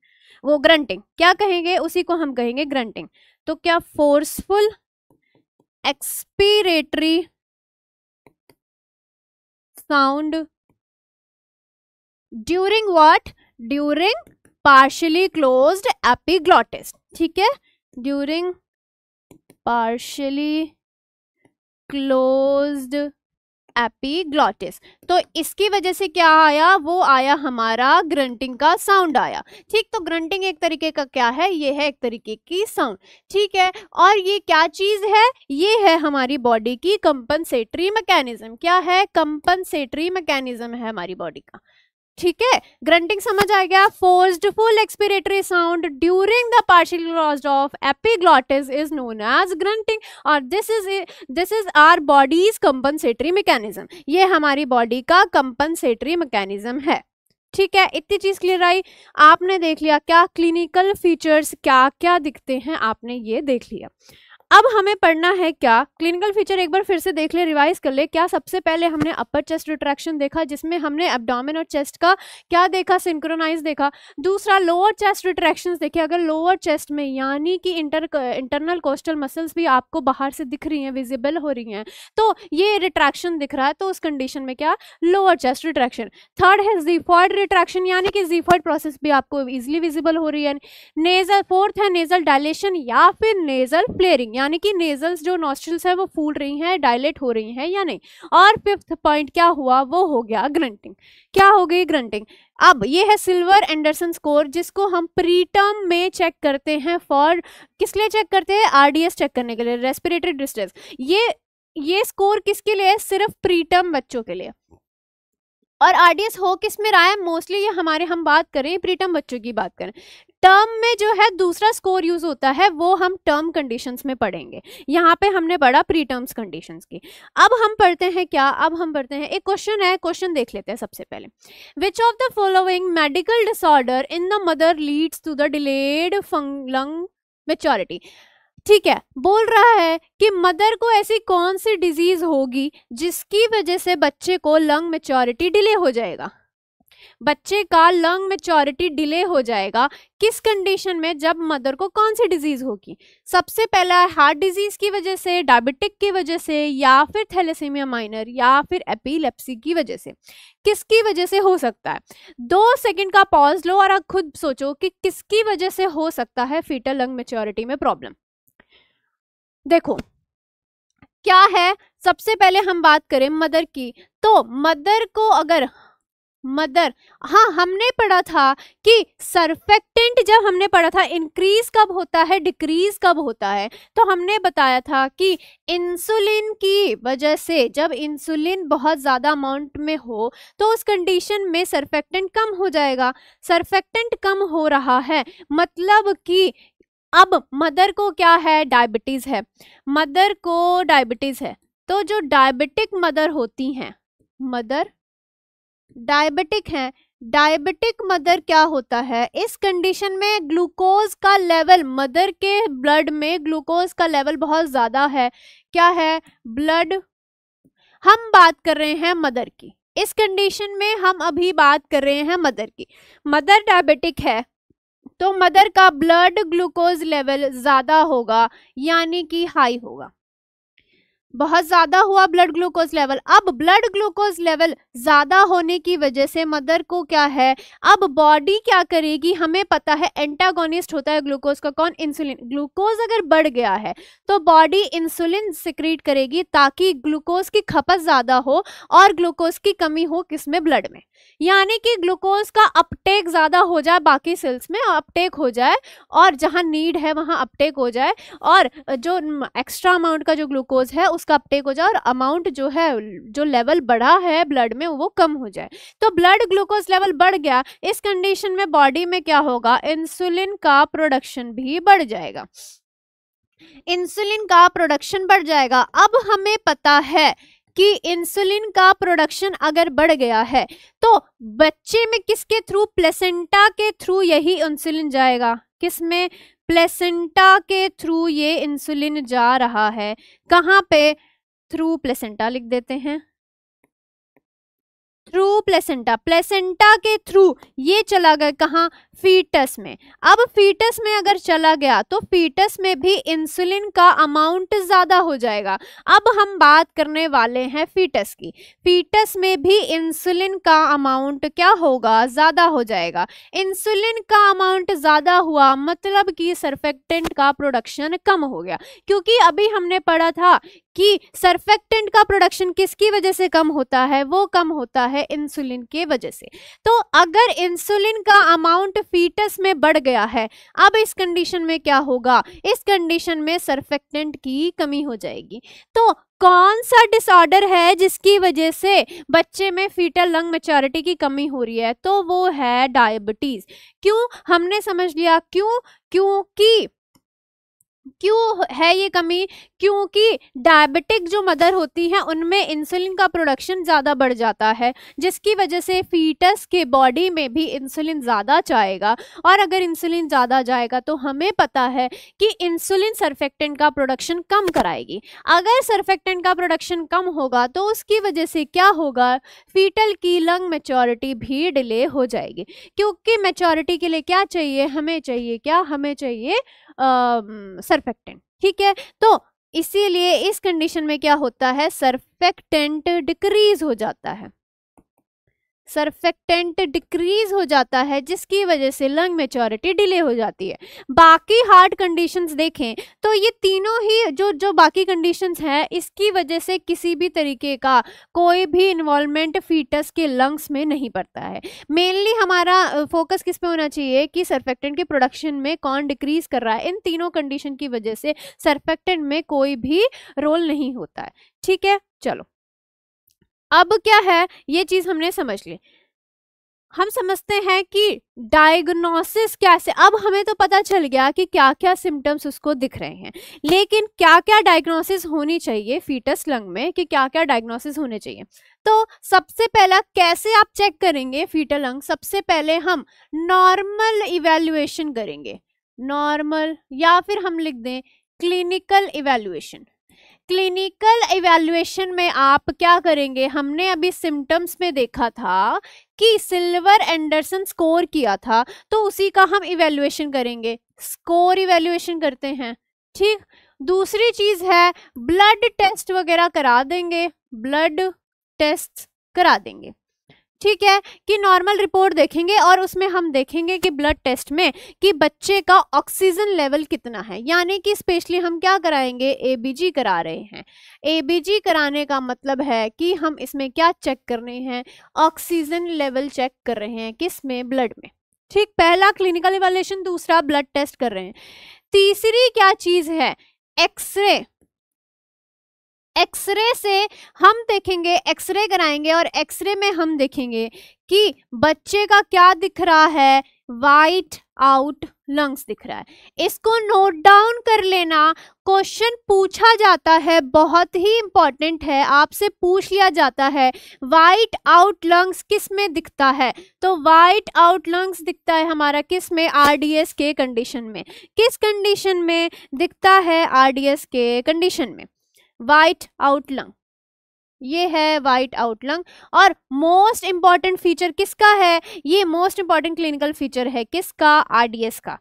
वो ग्रंटिंग। क्या कहेंगे, उसी को हम कहेंगे ग्रंटिंग। तो क्या, forceful expiratory sound during what, during partially closed epiglottis. ठीक है, ड्यूरिंग पार्शियली क्लोज्ड एपिग्लॉटिस। तो इसकी वजह से क्या आया, वो आया हमारा ग्रंटिंग का साउंड आया। ठीक, तो ग्रंटिंग एक तरीके का क्या है, ये है एक तरीके की साउंड। ठीक है, और ये क्या चीज है, ये है हमारी बॉडी की कंपनसेटरी मैकेनिज्म। क्या है, कंपनसेटरी मैकेनिज्म है हमारी बॉडी का। ठीक है, ग्रंटिंग समझ आ गया। Forceful expiratory sound during the partial closed of epiglottis is known as grunting, और this is our body's compensatory mechanism. ये हमारी बॉडी का कंपनसेटरी मैकेनिज्म है। ठीक है, इतनी चीज क्लियर आई। आपने देख लिया क्या क्लिनिकल फीचर्स क्या क्या दिखते हैं, आपने ये देख लिया। अब हमें पढ़ना है क्या, क्लिनिकल फीचर एक बार फिर से देख ले, रिवाइज कर ले। क्या सबसे पहले हमने अपर चेस्ट रिट्रैक्शन देखा जिसमें हमने एब्डोमेन और चेस्ट का क्या देखा, सिंक्रोनाइज देखा। दूसरा लोअर चेस्ट रिट्रैक्शंस देखे, अगर लोअर चेस्ट में यानी कि इंटरनल कोस्टल मसल्स भी आपको बाहर से दिख रही हैं, विजिबल हो रही हैं, तो ये रिट्रैक्शन दिख रहा है, तो उस कंडीशन में क्या, लोअर चेस्ट रिट्रैक्शन। थर्ड है ज़िफॉइड रिट्रैक्शन, यानी कि ज़िफॉइड प्रोसेस भी आपको इजीली विजिबल हो रही है। नेजल, फोर्थ है नेजल डायलेशन या फिर नेजल फ्लेयरिंग, यानी कि नेजल्स जो नॉस्ट्रल्स है वो फूल रही हैं, डायलेट हो रही हैं या नहीं। और फिफ्थ पॉइंट क्या हुआ, वो हो गया ग्रंटिंग। क्या हो गई, ग्रंटिंग। अब ये है सिल्वर एंडरसन स्कोर, जिसको हम प्री टर्म में चेक करते हैं। फॉर किस लिए चेक करते हैं, आरडीएस चेक करने के लिए, रेस्पिरेटरी डिस्ट्रेस। ये स्कोर किसके लिए है, सिर्फ प्री टर्म बच्चों के लिए। और आरडीएस हो किस में रहा है, मोस्टली ये हम बात करें प्रीटर्म बच्चों की बात करें। टर्म में जो है दूसरा स्कोर यूज होता है, वो हम टर्म कंडीशंस में पढ़ेंगे। यहाँ पे हमने पढ़ा प्री टर्म्स कंडीशंस की। अब हम पढ़ते हैं क्या, अब हम पढ़ते हैं एक क्वेश्चन है, क्वेश्चन देख लेते हैं सबसे पहले। Which of the following medical disorder in the mother leads to the delayed lung maturity. ठीक है, बोल रहा है कि मदर को ऐसी कौन सी डिजीज होगी जिसकी वजह से बच्चे को लंग मैच्योरिटी डिले हो जाएगा। बच्चे का लंग मैच्योरिटी डिले हो जाएगा किस कंडीशन में, जब मदर को कौन सी डिजीज होगी। सबसे पहला हार्ट डिजीज की वजह से, डायबिटिक की वजह से, या फिर थैलेसीमिया माइनर, या फिर एपिलेप्सी की वजह से। किसकी वजह से हो सकता है, 2 सेकंड का पॉज लो और आप खुद सोचो कि किसकी वजह से हो सकता है फीटल लंग मैच्योरिटी में प्रॉब्लम। देखो क्या है, सबसे पहले हम बात करें मदर की, तो मदर को अगर मदर, हाँ हमने पढ़ा था कि सर्फेक्टेंट, जब हमने पढ़ा था इंक्रीज कब होता है, डिक्रीज कब होता है, तो हमने बताया था कि इंसुलिन की वजह से, जब इंसुलिन बहुत ज़्यादा अमाउंट में हो तो उस कंडीशन में सर्फेक्टेंट कम हो जाएगा। सर्फेक्टेंट कम हो रहा है मतलब कि अब मदर को क्या है, डायबिटीज है, मदर को डायबिटीज है, तो जो डायबिटिक मदर होती हैं, मदर डायबिटिक है, डायबिटिक मदर क्या होता है, इस कंडीशन में ग्लूकोज का लेवल, मदर के ब्लड में ग्लूकोज का लेवल बहुत ज्यादा है। क्या है, ब्लड, हम बात कर रहे हैं मदर की, इस कंडीशन में हम अभी बात कर रहे हैं मदर की। मदर डायबिटिक है तो मदर का ब्लड ग्लूकोज लेवल ज्यादा होगा, यानी कि हाई होगा, बहुत ज्यादा हुआ ब्लड ग्लूकोज लेवल। अब ब्लड ग्लूकोज लेवल ज्यादा होने की वजह से मदर को क्या है, अब बॉडी क्या करेगी, हमें पता है एंटागोनिस्ट होता है ग्लूकोज का, कौन, इंसुलिन। ग्लूकोज अगर बढ़ गया है तो बॉडी इंसुलिन सिक्रीट करेगी ताकि ग्लूकोज की खपत ज्यादा हो और ग्लूकोज की कमी हो किसमें, ब्लड में, यानी कि ग्लूकोज का अपटेक ज्यादा हो जाए, बाकी सेल्स में अपटेक हो जाए और जहां नीड है वहां अपटेक हो जाए, और जो एक्स्ट्रा अमाउंट का जो ग्लूकोज है उसका अपटेक हो जाए, और अमाउंट जो है, जो लेवल बढ़ा है ब्लड में वो कम हो जाए। तो ब्लड ग्लूकोज लेवल बढ़ गया, इस कंडीशन में बॉडी में क्या होगा, इंसुलिन का प्रोडक्शन भी बढ़ जाएगा, इंसुलिन का प्रोडक्शन बढ़ जाएगा। अब हमें पता है कि इंसुलिन का प्रोडक्शन अगर बढ़ गया है तो बच्चे में किसके थ्रू, प्लेसेंटा के थ्रू यही इंसुलिन जाएगा, किसमें, प्लेसेंटा के थ्रू ये इंसुलिन जा रहा है। कहाँ पे, थ्रू प्लेसेंटा लिख देते हैं, थ्रू प्लेसेंटा, प्लेसेंटा के थ्रू ये चला गया कहाँ, फीटस में। अब फीटस में अगर चला गया तो फीटस में भी इंसुलिन का अमाउंट ज्यादा हो जाएगा। अब हम बात करने वाले हैं फीटस की, फीटस में भी इंसुलिन का अमाउंट क्या होगा, ज्यादा हो जाएगा। इंसुलिन का अमाउंट ज्यादा हुआ मतलब कि सर्फेक्टेंट का प्रोडक्शन कम हो गया, क्योंकि अभी हमने पढ़ा था कि सर्फेक्टेंट का प्रोडक्शन किसकी वजह से कम होता है, वो कम होता है इंसुलिन के वजह से। तो अगर इंसुलिन का अमाउंट फीटस में बढ़ गया है, अब इस कंडीशन में क्या होगा, इस कंडीशन में सर्फेक्टेंट की कमी हो जाएगी। तो कौन सा डिसऑर्डर है जिसकी वजह से बच्चे में फीटल लंग मैच्योरिटी की कमी हो रही है, तो वो है डायबिटीज। क्यों, हमने समझ लिया क्यों, क्योंकि क्यों है ये कमी? क्योंकि डायबिटिक जो मदर होती हैं उनमें इंसुलिन का प्रोडक्शन ज़्यादा बढ़ जाता है, जिसकी वजह से फीटस के बॉडी में भी इंसुलिन ज़्यादा जाएगा, और अगर इंसुलिन ज़्यादा जाएगा तो हमें पता है कि इंसुलिन सर्फेक्टेंट का प्रोडक्शन कम कराएगी। अगर सर्फेक्टेंट का प्रोडक्शन कम होगा तो उसकी वजह से क्या होगा? फीटल की लंग मैच्योरिटी भी डिले हो जाएगी, क्योंकि मैच्योरिटी के लिए क्या चाहिए? हमें चाहिए क्या? हमें चाहिए सर्फेक्टेंट। ठीक है, तो इसीलिए इस कंडीशन में क्या होता है? सर्फेक्टेंट डिक्रीज हो जाता है, सर्फेक्टेंट डिक्रीज हो जाता है, जिसकी वजह से लंग मैच्योरिटी डिले हो जाती है। बाकी हार्ट कंडीशंस देखें तो ये तीनों ही जो बाकी कंडीशंस हैं, इसकी वजह से किसी भी तरीके का कोई भी इन्वॉल्वमेंट फीटस के लंग्स में नहीं पड़ता है। मेनली हमारा फोकस किस पे होना चाहिए कि सर्फेक्टेंट के प्रोडक्शन में कौन डिक्रीज कर रहा है। इन तीनों कंडीशन की वजह से सर्फेक्टेंट में कोई भी रोल नहीं होता है। ठीक है, चलो अब क्या है, ये चीज हमने समझ ली। हम समझते हैं कि डायग्नोसिस कैसे, अब हमें तो पता चल गया कि क्या क्या सिम्टम्स उसको दिख रहे हैं, लेकिन क्या क्या डायग्नोसिस होनी चाहिए फीटस लंग में, कि क्या क्या डायग्नोसिस होने चाहिए। तो सबसे पहला कैसे आप चेक करेंगे फीटल लंग? सबसे पहले हम नॉर्मल इवैल्यूएशन करेंगे, नॉर्मल, या फिर हम लिख दें क्लिनिकल इवैल्यूएशन। क्लिनिकल इवैल्यूएशन में आप क्या करेंगे? हमने अभी सिम्टम्स में देखा था कि सिल्वर एंडरसन स्कोर किया था, तो उसी का हम इवैल्यूएशन करेंगे, स्कोर इवैल्यूएशन करते हैं। ठीक, दूसरी चीज है ब्लड टेस्ट वगैरह करा देंगे, ब्लड टेस्ट करा देंगे। ठीक है, कि नॉर्मल रिपोर्ट देखेंगे और उसमें हम देखेंगे कि ब्लड टेस्ट में कि बच्चे का ऑक्सीजन लेवल कितना है, यानी कि स्पेशली हम क्या कराएंगे? एबीजी करा रहे हैं। एबीजी कराने का मतलब है कि हम इसमें क्या चेक कर रहे हैं? ऑक्सीजन लेवल चेक कर रहे हैं, किस में? ब्लड में। ठीक, पहला क्लिनिकल इवैल्यूएशन, दूसरा ब्लड टेस्ट कर रहे हैं। तीसरी क्या चीज है? एक्सरे। एक्सरे से हम देखेंगे, एक्सरे कराएंगे और एक्सरे में हम देखेंगे कि बच्चे का क्या दिख रहा है? वाइट आउट लंग्स दिख रहा है। इसको नोट डाउन कर लेना, क्वेश्चन पूछा जाता है, बहुत ही इंपॉर्टेंट है, आपसे पूछ लिया जाता है वाइट आउट लंग्स किस में दिखता है? तो वाइट आउट लंग्स दिखता है हमारा किस में? आरडीएस के कंडीशन में। किस कंडीशन में दिखता है? आरडीएस के कंडीशन में। वाइट आउट लंग, ये है वाइट आउट लंग। और मोस्ट इंपॉर्टेंट फीचर किसका है? ये मोस्ट इंपॉर्टेंट क्लिनिकल फीचर है किसका? आरडीएस का।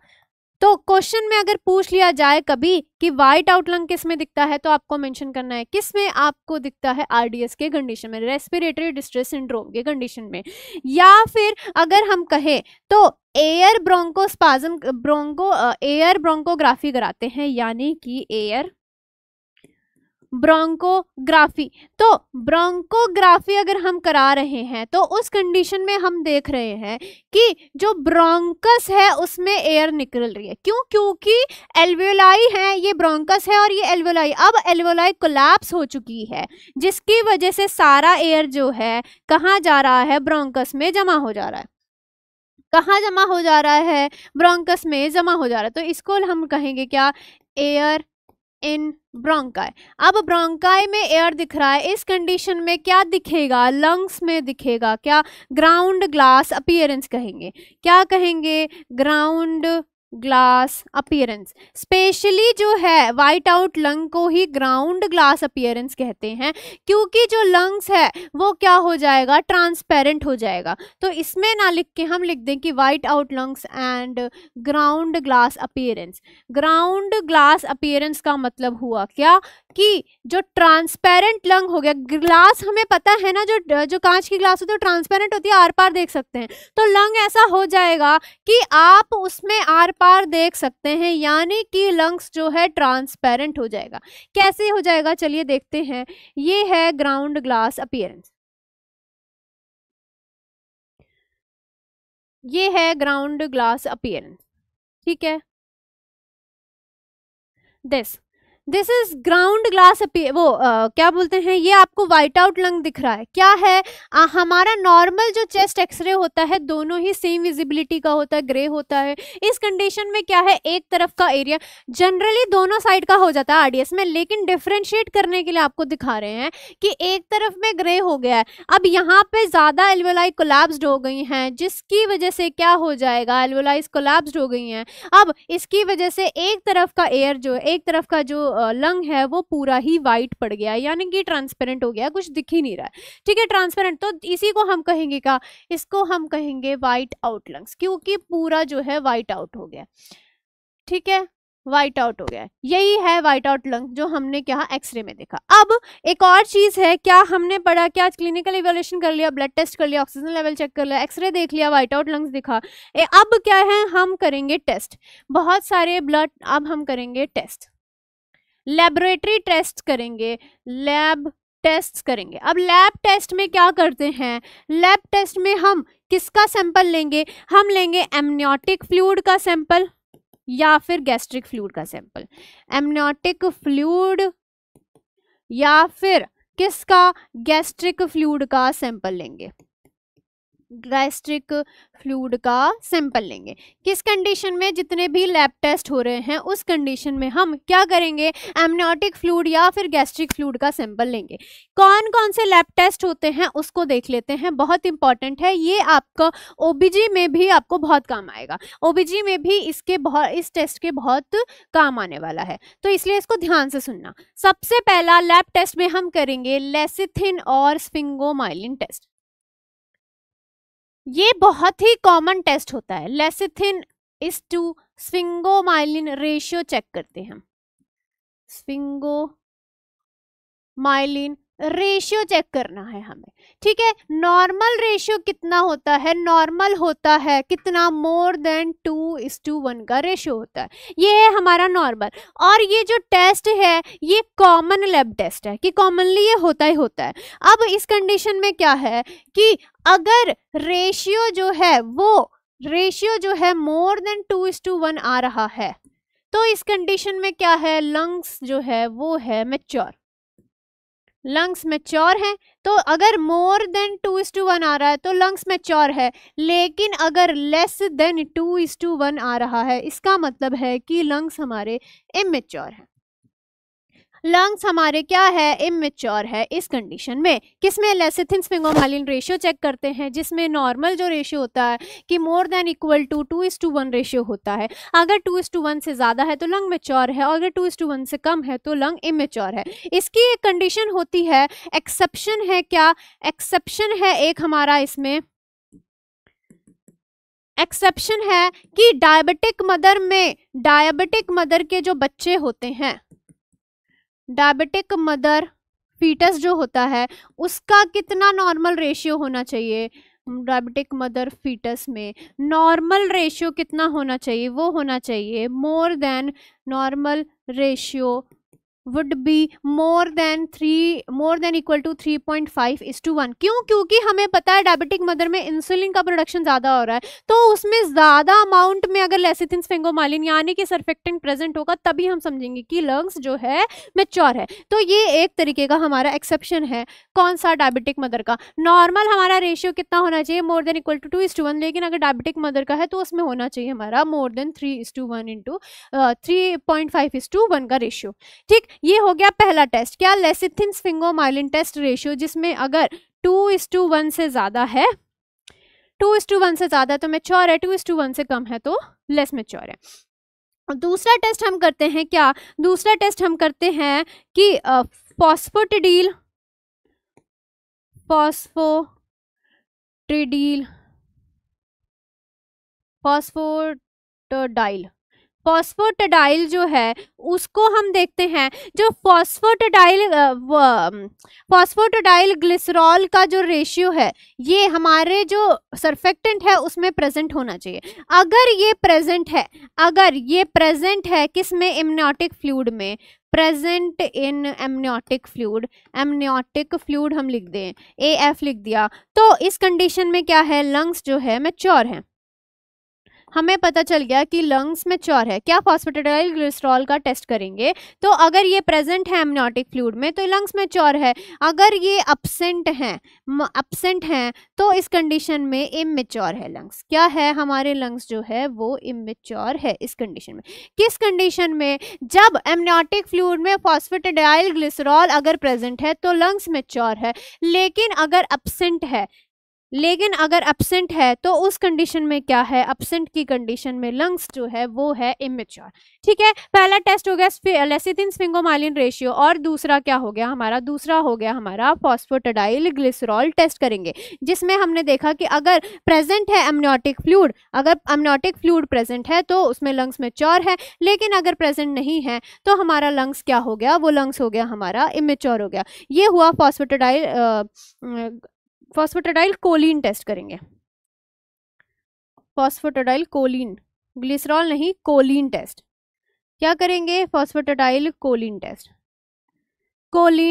तो क्वेश्चन में अगर पूछ लिया जाए कभी कि वाइट आउट लंग किस में दिखता है, तो आपको मेंशन करना है किस में आपको दिखता है? आरडीएस के कंडीशन में, रेस्पिरेटरी डिस्ट्रेस सिंड्रोम के कंडीशन में। या फिर अगर हम कहें तो एयर ब्रोंकोस्पाज्म, एयर ब्रोंकोग्राफी कराते हैं, यानी कि एयर ब्रोंकोग्राफी। तो ब्रोंकोग्राफी अगर हम करा रहे हैं तो उस कंडीशन में हम देख रहे हैं कि जो ब्रोंकस है उसमें एयर निकल रही है। क्यों? क्योंकि एल्वेओलाई है, ये ब्रोंकस है और ये एल्वेओलाई, अब एल्वेओलाई कोलैप्स हो चुकी है, जिसकी वजह से सारा एयर जो है कहाँ जा रहा है? ब्रोंकस में जमा हो जा रहा है। कहाँ जमा हो जा रहा है? ब्रोंकस में जमा हो जा रहा है। तो इसको हम कहेंगे क्या? Air in bronchi. अब ब्रोंकाई में एयर दिख रहा है, इस कंडीशन में क्या दिखेगा? लंग्स में दिखेगा क्या? ग्राउंड ग्लास अपीयरेंस कहेंगे। क्या कहेंगे? Ground glass appearance. स्पेशली जो है वाइट आउट लंग को ही ग्राउंड ग्लास अपीयरेंस कहते हैं, क्योंकि जो लंग्स है वो क्या हो जाएगा? ट्रांसपेरेंट हो जाएगा। तो इसमें ना लिख के हम लिख दें कि white out lungs and ground glass appearance. Ground glass appearance का मतलब हुआ क्या? कि जो ट्रांसपेरेंट लंग हो गया, ग्लास हमें पता है ना, जो कांच की ग्लास होती है ट्रांसपेरेंट होती है, आर पार देख सकते हैं। तो लंग ऐसा हो जाएगा कि आप उसमें आर पार देख सकते हैं, यानी कि लंग्स जो है ट्रांसपेरेंट हो जाएगा। कैसे हो जाएगा? चलिए देखते हैं। ये है ग्राउंड ग्लास अपीयरेंस, ये है ग्राउंड ग्लास अपीयरेंस। ठीक है, this this is ground glass क्या बोलते हैं, ये आपको वाइट आउट लंग दिख रहा है, क्या है हमारा नॉर्मल जो चेस्ट एक्सरे होता है दोनों ही सेम विजिबिलिटी का होता है, ग्रे होता है। इस कंडीशन में क्या है, एक तरफ का एरिया जनरली दोनों साइड का हो जाता है आरडीएस में, लेकिन डिफरेंशिएट करने के लिए आपको दिखा रहे हैं कि एक तरफ में ग्रे हो गया है। अब यहाँ पे ज्यादा एल्वेलाई कोलैप्स्ड हो गई हैं, जिसकी वजह से क्या हो जाएगा, एल्वेलाइज कोलैप्स्ड हो गई हैं। अब इसकी वजह से एक तरफ का एयर जो, एक तरफ का जो लंग है वो पूरा ही वाइट पड़ गया, यानी कि ट्रांसपेरेंट हो गया, कुछ दिख ही नहीं रहा है। ठीक है, ट्रांसपेरेंट, तो इसी को हम कहेंगे क्या, इसको हम कहेंगे वाइट आउट लंग्स, क्योंकि पूरा जो है वाइट आउट हो गया। ठीक है, वाइट आउट हो गया, यही है वाइट आउट लंग जो हमने क्या एक्सरे में देखा। अब एक और चीज है, क्या हमने पढ़ा, क्या क्लिनिकल इवैल्यूएशन कर लिया, ब्लड टेस्ट कर लिया, ऑक्सीजन लेवल चेक कर लिया, एक्सरे देख लिया, वाइट आउट लंग्स दिखा। अब क्या है, हम करेंगे टेस्ट, बहुत सारे ब्लड, अब हम करेंगे टेस्ट, लेबोरेटरी टेस्ट करेंगे, लैब टेस्ट करेंगे। अब लैब टेस्ट में क्या करते हैं, लैब टेस्ट में हम किसका सैंपल लेंगे, हम लेंगे एमनियोटिक फ्लूइड का सैंपल या फिर गैस्ट्रिक फ्लूइड का सैंपल। एमनियोटिक फ्लूइड या फिर किसका, गैस्ट्रिक फ्लूइड का सैंपल लेंगे, गैस्ट्रिक फ्लूइड का सैंपल लेंगे। किस कंडीशन में, जितने भी लैब टेस्ट हो रहे हैं उस कंडीशन में हम क्या करेंगे, एमनियोटिक फ्लूइड या फिर गैस्ट्रिक फ्लूइड का सैंपल लेंगे। कौन कौन से लैब टेस्ट होते हैं उसको देख लेते हैं, बहुत इंपॉर्टेंट है ये, आपका ओबीजी में भी आपको बहुत काम आएगा, ओबीजी में भी इस टेस्ट के बहुत काम आने वाला है, तो इसलिए इसको ध्यान से सुनना। सबसे पहला लैब टेस्ट में हम करेंगे लेसिथिन और स्फिंगोमाइलिन टेस्ट। ये बहुत ही कॉमन टेस्ट होता है, lecithin is to sphingomyelin ratio check करते हैं, स्फिंगोमाइलिन रेशियो चेक करना है हमें। ठीक है, नॉर्मल रेशियो कितना होता है, नॉर्मल होता है कितना, मोर देन 2:1 का रेशियो होता है, ये है हमारा नॉर्मल। और ये जो टेस्ट है ये कॉमन लैब टेस्ट है कि कॉमनली ये होता ही होता है। अब इस कंडीशन में क्या है कि अगर रेशियो जो है मोर देन 2:1 आ रहा है, तो इस कंडीशन में क्या है, लंग्स जो है वो है मैच्योर, लंग्स मैच्योर हैं। तो अगर मोर देन 2:1 आ रहा है तो लंग्स मैच्योर है, लेकिन अगर लेस देन 2:1 आ रहा है इसका मतलब है कि लंग्स हमारे इमेच्योर हैं, लंग्स हमारे क्या है, इमेच्योर है। इस कंडीशन में किसमें, लेसिथिन स्फिंगोमाइलिन रेशियो चेक करते हैं, जिसमें नॉर्मल जो रेशियो होता है कि more than equal to 2:1 ratio होता है। अगर 2:1 से ज़्यादा है तो लंग मैच्योर है, और अगर 2:1 से कम है तो लंग इमेच्योर है। इसकी एक कंडीशन होती है, एक्सेप्शन है, क्या एक्सेप्शन है, एक हमारा इसमें एक्सेप्शन है कि डायबिटिक मदर के जो बच्चे होते हैं, डायबिटिक मदर फीटस जो होता है उसका कितना नॉर्मल रेशियो होना चाहिए, डायबिटिक मदर फीटस में नॉर्मल रेशियो कितना होना चाहिए, वो होना चाहिए more than, normal ratio would be more than equal to 3.5:1। क्यों, क्योंकि हमें पता है डायबिटिक मदर में इंसुलिन का प्रोडक्शन ज़्यादा हो रहा है, तो उसमें ज़्यादा अमाउंट में अगर लेसिथिन स्फिंगोमाइलिन यानी कि सर्फेक्टेंट प्रेजेंट होगा तभी हम समझेंगे कि लंग्स जो है मैच्योर है। तो ये एक तरीके का हमारा एक्सेप्शन है, कौन सा, डायबिटिक मदर का। नॉर्मल हमारा रेशियो कितना होना चाहिए, मोर देन इक्वल टू 2:1, लेकिन अगर डायबिटिक मदर का है तो उसमें होना चाहिए हमारा मोर देन 3:1 इंटू 3.5:1 का रेशियो। ठीक, ये हो गया पहला टेस्ट, क्या, लेसिथिन स्फिंगोमाइलिन टेस्ट रेशियो, जिसमें अगर 2:1 से ज्यादा है, 2:1 से ज्यादा तो मैच्योर है, 2:1 से कम है तो लेस मैच्योर है। दूसरा टेस्ट हम करते हैं क्या, दूसरा टेस्ट हम करते हैं कि फॉस्फेटिडिल फॉस्फेटिडाइल जो है उसको हम देखते हैं। जो फॉस्फेटिडाइल ग्लिसरॉल का जो रेशियो है ये हमारे जो सर्फेक्टेंट है उसमें प्रेजेंट होना चाहिए। अगर ये प्रेजेंट है किसमें, एमनियोटिक फ्लूइड में, प्रेजेंट इन एमनियोटिक फ्लूइड हम लिख दें, AF लिख दिया, तो इस कंडीशन में क्या है, लंग्स जो है मैच्योर हैं, हमें पता चल गया कि लंग्स मैच्योर है। क्या फॉस्फेटाइल ग्लिसरॉल का टेस्ट करेंगे, तो अगर ये प्रेजेंट है एमनियोटिक फ्लूइड में तो लंग्स मैच्योर है। अगर ये अब्सेंट हैं तो इस कंडीशन में इमेच्योर है लंग्स। क्या है, हमारे लंग्स जो है वो इमेच्योर है इस कंडीशन में। किस कंडीशन में, जब एमनियोटिक फ्लूइड में फॉस्फेटाइल ग्लिसरॉल अगर प्रेजेंट है तो लंग्स मैच्योर है। लेकिन अगर एब्सेंट है तो उस कंडीशन में क्या है, एब्सेंट की कंडीशन में लंग्स जो है वो है इमेच्योर। ठीक है, पहला टेस्ट हो गया लेसिथिन स्फिंगोमाइलिन रेशियो, और दूसरा क्या हो गया हमारा, दूसरा हो गया हमारा फॉस्फेटाइल ग्लिसरॉल टेस्ट करेंगे, जिसमें हमने देखा कि अगर प्रेजेंट है एमनियोटिक फ्लूइड, अगर एमनियोटिक फ्लूइड प्रेजेंट है तो उसमें लंग्स मैच्योर है। लेकिन अगर प्रेजेंट नहीं है तो हमारा लंग्स क्या हो गया, वो लंग्स हो गया हमारा इमेच्योर हो गया। ये हुआ फॉस्फेटाइल कोलिन टेस्ट करेंगे, फॉस्फेटाइल कोलिन, ग्लिसरॉल नहीं, कोलिन टेस्ट। क्या करेंगे, फॉस्फेटाइल कोलिन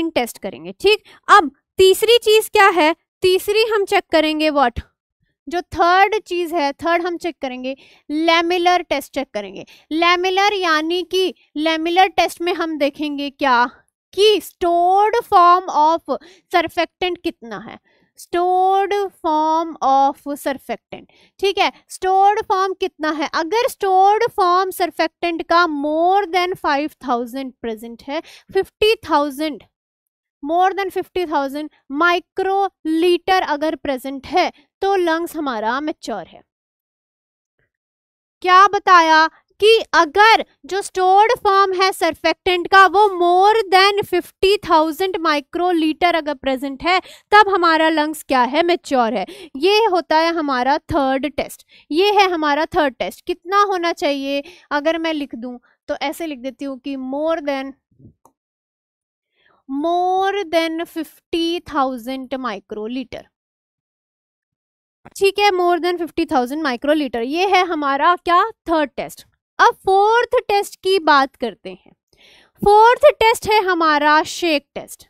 टेस्ट करेंगे। ठीक, अब तीसरी चीज क्या है, तीसरी हम चेक करेंगे व्हाट, जो थर्ड चीज है, थर्ड हम चेक करेंगे लैमिलर टेस्ट चेक करेंगे। लैमिलर यानी कि लैमिलर टेस्ट में हम देखेंगे क्या, कि स्टोर्ड फॉर्म ऑफ सरफेक्टेंट कितना है, स्टोर्ड फॉर्म ऑफ सरफेक्टेंट। ठीक है, स्टोर्ड फॉर्म कितना है, अगर स्टोर्ड फॉर्म सरफेक्टेंट का मोर देन 5000 प्रेजेंट है, 50,000 मोर देन 50,000 माइक्रोलीटर अगर प्रेजेंट है तो लंग्स हमारा मैच्योर है। क्या बताया कि अगर जो स्टोर्ड फॉर्म है सरफेक्टेंट का वो मोर देन 50,000 माइक्रोलीटर अगर प्रेजेंट है तब हमारा लंग्स क्या है, मैच्योर है। ये होता है हमारा थर्ड टेस्ट, ये है हमारा थर्ड टेस्ट। कितना होना चाहिए, अगर मैं लिख दूं तो ऐसे लिख देती हूँ कि मोर देन 50,000 माइक्रोलीटर। ठीक है, मोर देन 50,000 माइक्रोलीटर, ये है हमारा क्या, थर्ड टेस्ट। अब फोर्थ टेस्ट की बात करते हैं। फोर्थ टेस्ट है हमारा शेक टेस्ट।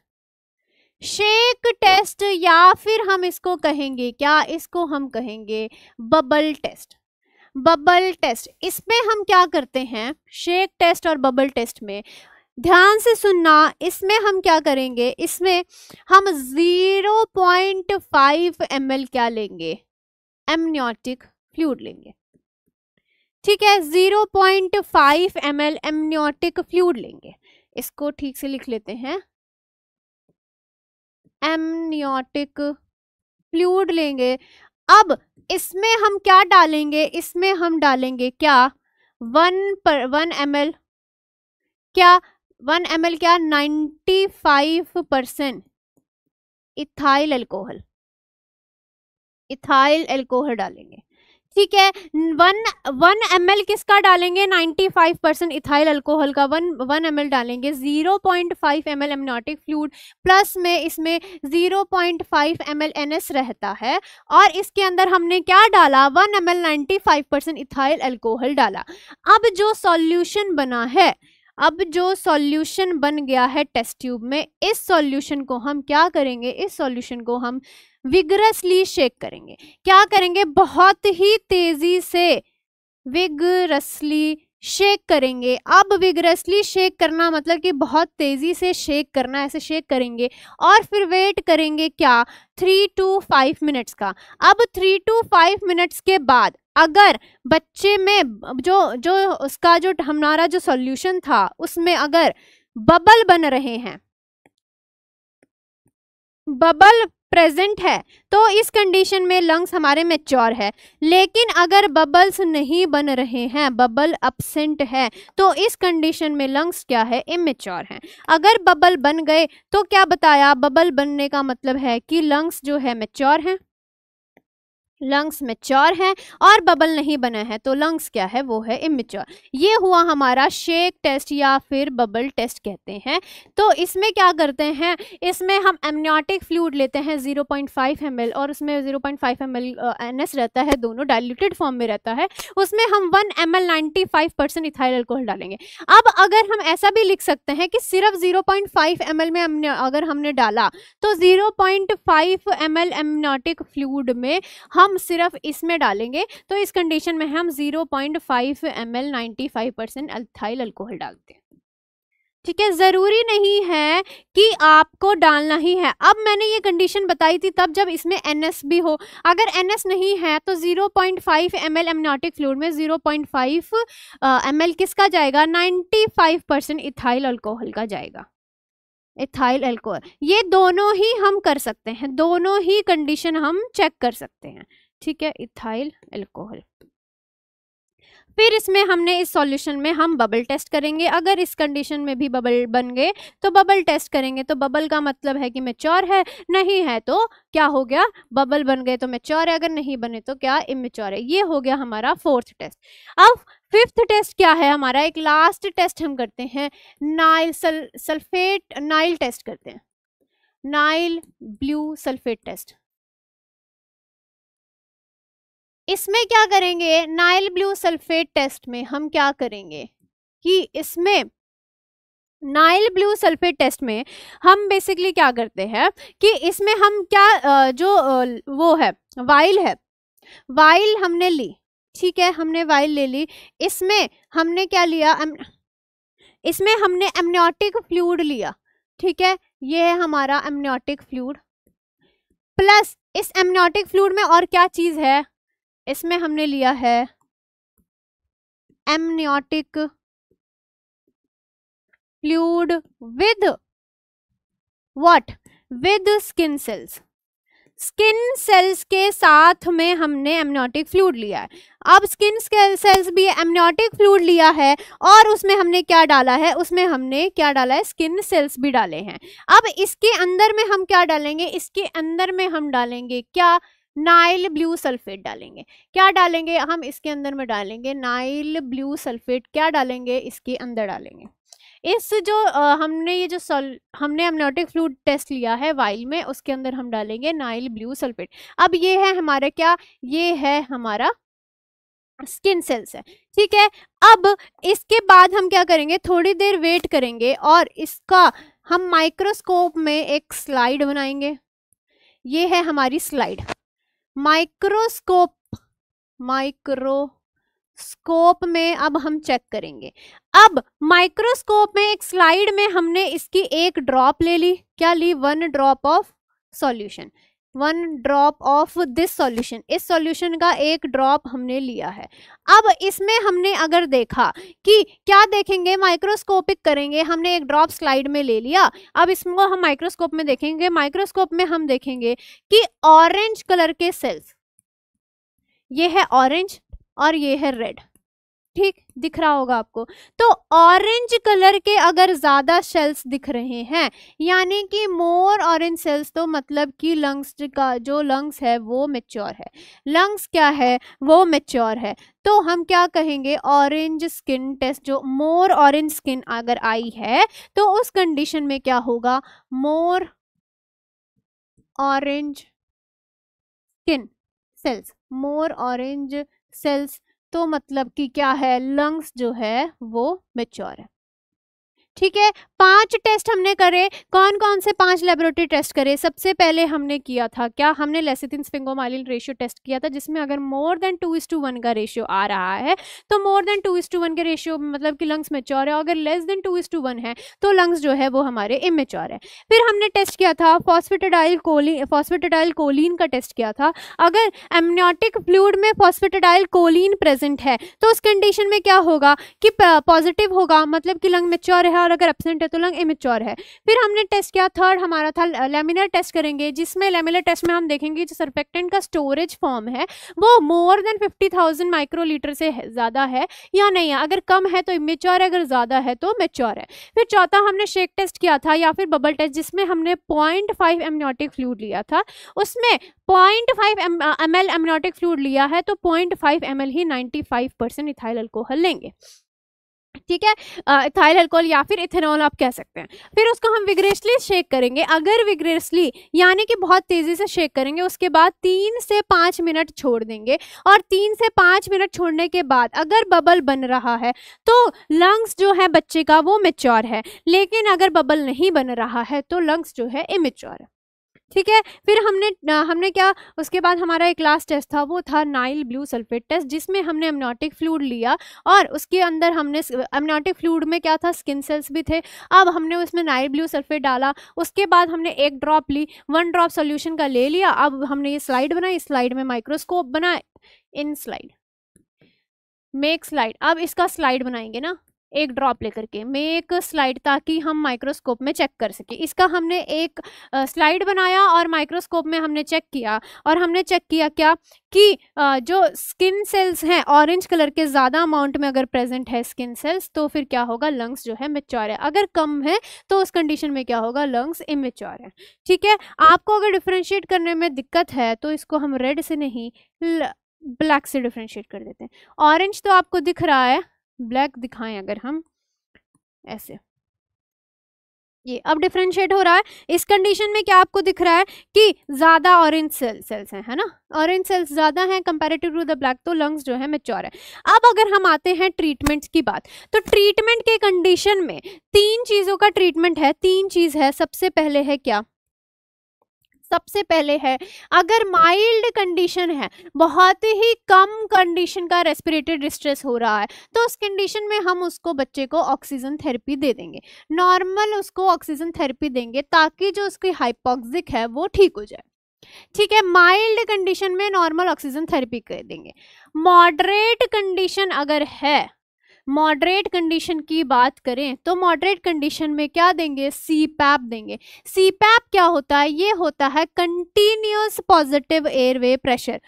शेक टेस्ट या फिर हम इसको कहेंगे क्या, इसको हम कहेंगे बबल टेस्ट। बबल टेस्ट, इसमें हम क्या करते हैं, शेक टेस्ट और बबल टेस्ट में ध्यान से सुनना, इसमें हम क्या करेंगे, इसमें हम 0.5 ml क्या लेंगे, एमनियोटिक फ्लूइड लेंगे। ठीक है, 0.5 ml एमनियोटिक फ्लूइड लेंगे। इसको ठीक से लिख लेते हैं, एमनियोटिक फ्लूइड लेंगे। अब इसमें हम क्या डालेंगे, इसमें हम डालेंगे क्या, 1 ml क्या, 1 ml क्या, 95% इथाइल एल्कोहल डालेंगे। ठीक है, 1 ml किसका डालेंगे, 95% इथाइल अल्कोहल का 1 ml डालेंगे। 0.5 ml एमनियोटिक फ्लूइड प्लस में इसमें 0.5 ml NS रहता है, और इसके अंदर हमने क्या डाला, 1 ml 95% इथाइल अल्कोहल डाला। अब जो सॉल्यूशन बना है, अब जो सॉल्यूशन बन गया है टेस्ट ट्यूब में, इस सॉल्यूशन को हम क्या करेंगे, इस सॉल्यूशन को हम विगरसली शेक करेंगे। क्या करेंगे, बहुत ही तेजी से विगरसली शेक करेंगे। अब विगरसली शेक करना मतलब कि बहुत तेजी से शेक करना, ऐसे शेक करेंगे और फिर वेट करेंगे क्या, 3 to 5 मिनट्स का। अब 3 to 5 मिनट्स के बाद अगर बच्चे में जो उसका जो हमारा जो सॉल्यूशन था उसमें अगर बबल बन रहे हैं, बबल प्रेजेंट है, तो इस कंडीशन में लंग्स हमारे मैच्योर है। लेकिन अगर बबल्स नहीं बन रहे हैं, बबल अब्सेंट है, तो इस कंडीशन में लंग्स क्या है, इमेच्योर है। अगर बबल बन गए तो क्या बताया, बबल बनने का मतलब है कि लंग्स जो है मैच्योर हैं, लंग्स मैच्योर हैं, और बबल नहीं बना है तो लंग्स क्या है, वो है इमेच्योर। ये हुआ हमारा शेक टेस्ट या फिर बबल टेस्ट कहते हैं। तो इसमें क्या करते हैं, इसमें हम एमनियोटिक फ्लूइड लेते हैं 0.5 ml, और उसमें 0.5 ml NS रहता है, दोनों डाइल्यूटेड फॉर्म में रहता है। उसमें हम 1 ml 95% इथाइल अल्कोहल डालेंगे। अब अगर हम ऐसा भी लिख सकते हैं कि सिर्फ 0.5 ml में अगर हमने डाला तो 0.5 ml एमनियोटिक फ्लूइड में हम हम सिर्फ इसमें डालेंगे, तो इस कंडीशन में हम 0.5 ml 95% एल्थाइल अल्कोहल डालते हैं। ठीक है, जरूरी नहीं है कि आपको डालना ही है। अब मैंने ये कंडीशन बताई थी तब जब इसमें NS भी हो, अगर NS नहीं है तो 0.5 ml एमनियोटिक फ्लूइड में 0.5 ml किसका जाएगा, 95% इथाइल अल्कोहल का जाएगा, इथाइल अल्कोहल। ये दोनों ही हम कर सकते हैं, दोनों ही कंडीशन हम चेक कर सकते हैं। ठीक है, इथाइल अल्कोहल। फिर इसमें हमने इस सॉल्यूशन में हम बबल टेस्ट करेंगे। अगर इस कंडीशन में भी बबल बन गए तो बबल टेस्ट करेंगे, तो बबल का मतलब है कि मैच्योर है, नहीं है तो क्या हो गया, बबल बन गए तो मैच्योर है, अगर नहीं बने तो क्या, इमेच्योर है। ये हो गया हमारा फोर्थ टेस्ट। अब फिफ्थ टेस्ट क्या है हमारा, एक लास्ट टेस्ट हम करते हैं, नाइल सल्फेट, नाइल टेस्ट करते हैं, नाइल ब्लू सल्फेट टेस्ट। इसमें क्या करेंगे, नाइल ब्लू सल्फेट टेस्ट में हम क्या करेंगे कि इसमें नाइल ब्लू सल्फेट टेस्ट में हम बेसिकली क्या करते हैं कि इसमें हम क्या वो है वाइल है, वाइल हमने ली। ठीक है, हमने वाइल ले ली, इसमें हमने क्या लिया, इसमें हमने एमनियोटिक फ्लूइड लिया। ठीक है, ये है हमारा एमनियोटिक फ्लूइड, प्लस इस एमनियोटिक फ्लूइड में और क्या चीज है, इसमें हमने लिया है amniotic fluid with what, with skin cells. Skin cells के साथ में हमने एमनियोटिक फ्लूइड लिया है। अब स्किन सेल्स भी एमनियोटिक फ्लूइड लिया है और उसमें हमने क्या डाला है, उसमें हमने क्या डाला है, स्किन सेल्स भी डाले हैं। अब इसके अंदर में हम क्या डालेंगे, इसके अंदर में हम डालेंगे क्या, नाइल ब्लू सल्फेट डालेंगे। क्या डालेंगे हम इसके अंदर में, डालेंगे नाइल ब्लू सल्फेट। क्या डालेंगे, इसके अंदर डालेंगे। इस जो हमने ये जो हमने एमनियोटिक फ्लूइड टेस्ट लिया है वाइल में, उसके अंदर हम डालेंगे नाइल ब्लू सल्फेट। अब ये है हमारा क्या, ये है हमारा स्किन सेल्स है। ठीक है, अब इसके बाद हम क्या करेंगे, थोड़ी देर वेट करेंगे और इसका हम माइक्रोस्कोप में एक स्लाइड बनाएंगे। ये है हमारी स्लाइड, माइक्रोस्कोप में अब हम चेक करेंगे। अब माइक्रोस्कोप में एक स्लाइड में हमने इसकी एक ड्रॉप ले ली, क्या ली, 1 drop of solution, 1 drop of this solution, इस सॉल्यूशन का एक ड्रॉप हमने लिया है। अब इसमें हमने अगर देखा कि क्या देखेंगे, माइक्रोस्कोपिक करेंगे, हमने एक ड्रॉप स्लाइड में ले लिया। अब इसको हम माइक्रोस्कोप में देखेंगे, माइक्रोस्कोप में हम देखेंगे कि ऑरेंज कलर के सेल्स, ये है ऑरेंज और ये है रेड। ठीक दिख रहा होगा आपको, तो ऑरेंज कलर के अगर ज्यादा सेल्स दिख रहे हैं, यानी कि मोर ऑरेंज सेल्स, तो मतलब कि लंग्स का जो लंग्स है वो मैच्योर है, लंग्स क्या है, वो मैच्योर है। तो हम क्या कहेंगे, ऑरेंज स्किन टेस्ट, जो मोर ऑरेंज स्किन अगर आई है तो उस कंडीशन में क्या होगा, मोर ऑरेंज स्किन सेल्स, मोर ऑरेंज सेल्स, तो मतलब कि क्या है, लंग्स जो है वो मैच्योर है। ठीक है, 5 टेस्ट हमने करे। कौन कौन से 5 लेबोरेटरी टेस्ट करे, सबसे पहले हमने किया था क्या, हमने लेसिथिन स्फिंगोमाइलिन रेशियो टेस्ट किया था, जिसमें अगर मोर देन 2:1 का रेशियो आ रहा है तो मोर देन 2:1 के रेशियो मतलब कि लंग्स मैच्योर है, अगर लेस देन 2:1 है तो लंग्स जो है वो हमारे इमेच्योर है। फिर हमने टेस्ट किया था फॉस्फेटाइल कोलिन का टेस्ट किया था। अगर एमनियोटिक फ्लूइड में फॉस्फेटाइल कोलिन प्रेजेंट है तो उस कंडीशन में क्या होगा कि पॉजिटिव होगा, मतलब कि लंग मैच्योर है, और अगर एब्सेंट है तो लंग इमेच्योर है। फिर हमने टेस्ट किया, थर्ड हमारा था लेमिनर टेस्ट करेंगे, जिसमें लेमिनर टेस्ट में हम देखेंगे जो सर्फेक्टेंट का स्टोरेज फॉर्म है वो मोर देन 50,000 माइक्रोलीटर से ज्यादा है या नहीं है, अगर कम है तो इमेच्योर है, अगर ज्यादा है तो मैच्योर है। फिर चौथा हमने शेक टेस्ट किया था या फिर बबल टेस्ट, जिसमें हमने 0.5 एमनियोटिक फ्लूइड लिया था, उसमें 0.5 ml एमनियोटिक फ्लूइड लिया है तो 0.5 ml ही 95% इथाइल अल्कोहल लेंगे। ठीक है, इथाइल अल्कोहल या फिर इथेनॉल आप कह सकते हैं। फिर उसको हम विग्रेसली शेक करेंगे, अगर विग्रेसली यानी कि बहुत तेजी से शेक करेंगे, उसके बाद 3 से 5 मिनट छोड़ देंगे, और 3 से 5 मिनट छोड़ने के बाद अगर बबल बन रहा है तो लंग्स जो है बच्चे का वो मैच्योर है, लेकिन अगर बबल नहीं बन रहा है तो लंग्स जो है इमेच्योर है। ठीक है। फिर हमने क्या, उसके बाद हमारा एक लास्ट टेस्ट था, वो था नाइल ब्लू सल्फेट टेस्ट, जिसमें हमने अमनियोटिक फ्लूइड लिया और उसके अंदर हमने अमनियोटिक फ्लूइड में क्या था, स्किन सेल्स भी थे। अब हमने उसमें नाइल ब्लू सल्फेट डाला, उसके बाद हमने एक ड्रॉप ली, 1 ड्रॉप सोल्यूशन का ले लिया। अब हमने ये स्लाइड बनाई, स्लाइड में माइक्रोस्कोप बनाए, इन स्लाइड मेक स्लाइड। अब इसका स्लाइड बनाएंगे ना, एक ड्रॉप लेकर के मेक स्लाइड, ताकि हम माइक्रोस्कोप में चेक कर सके। इसका हमने एक स्लाइड बनाया और माइक्रोस्कोप में हमने चेक किया, और हमने चेक किया क्या कि जो स्किन सेल्स हैं ऑरेंज कलर के ज़्यादा अमाउंट में अगर प्रेजेंट है स्किन सेल्स, तो फिर क्या होगा, लंग्स जो है मैच्योर है। अगर कम है तो उस कंडीशन में क्या होगा, लंग्स इमेच्योर है। ठीक है। आपको अगर डिफ्रेंशिएट करने में दिक्कत है तो इसको हम रेड से नहीं ब्लैक से डिफ्रेंशिएट कर देते हैं। ऑरेंज तो आपको दिख रहा है, ब्लैक दिखाएं अगर हम ऐसे, ये अब डिफरेंशिएट हो रहा है। इस कंडीशन में क्या आपको दिख रहा है कि ज्यादा ऑरेंज सेल्स हैं, है ना, ऑरेंज सेल्स ज्यादा हैं कंपैरेटिव टू द ब्लैक, तो लंग्स जो है मैच्योर है। अब अगर हम आते हैं ट्रीटमेंट की बात, तो ट्रीटमेंट के कंडीशन में 3 चीजों का ट्रीटमेंट है, 3 चीज है। सबसे पहले है क्या, सबसे पहले है, अगर माइल्ड कंडीशन है, बहुत ही कम कंडीशन का रेस्पिरेटरी डिस्ट्रेस हो रहा है, तो उस कंडीशन में हम उसको बच्चे को ऑक्सीजन थेरेपी दे देंगे, नॉर्मल उसको ऑक्सीजन थेरेपी देंगे, ताकि जो उसकी हाइपोक्सिक है वो ठीक हो जाए। ठीक है, माइल्ड कंडीशन में नॉर्मल ऑक्सीजन थेरेपी कर देंगे। मॉडरेट कंडीशन अगर है, मॉडरेट कंडीशन की बात करें तो मॉडरेट कंडीशन में क्या देंगे, सीपैप देंगे। सीपैप क्या होता है, ये होता है कंटिन्यूअस पॉजिटिव एयरवे प्रेशर।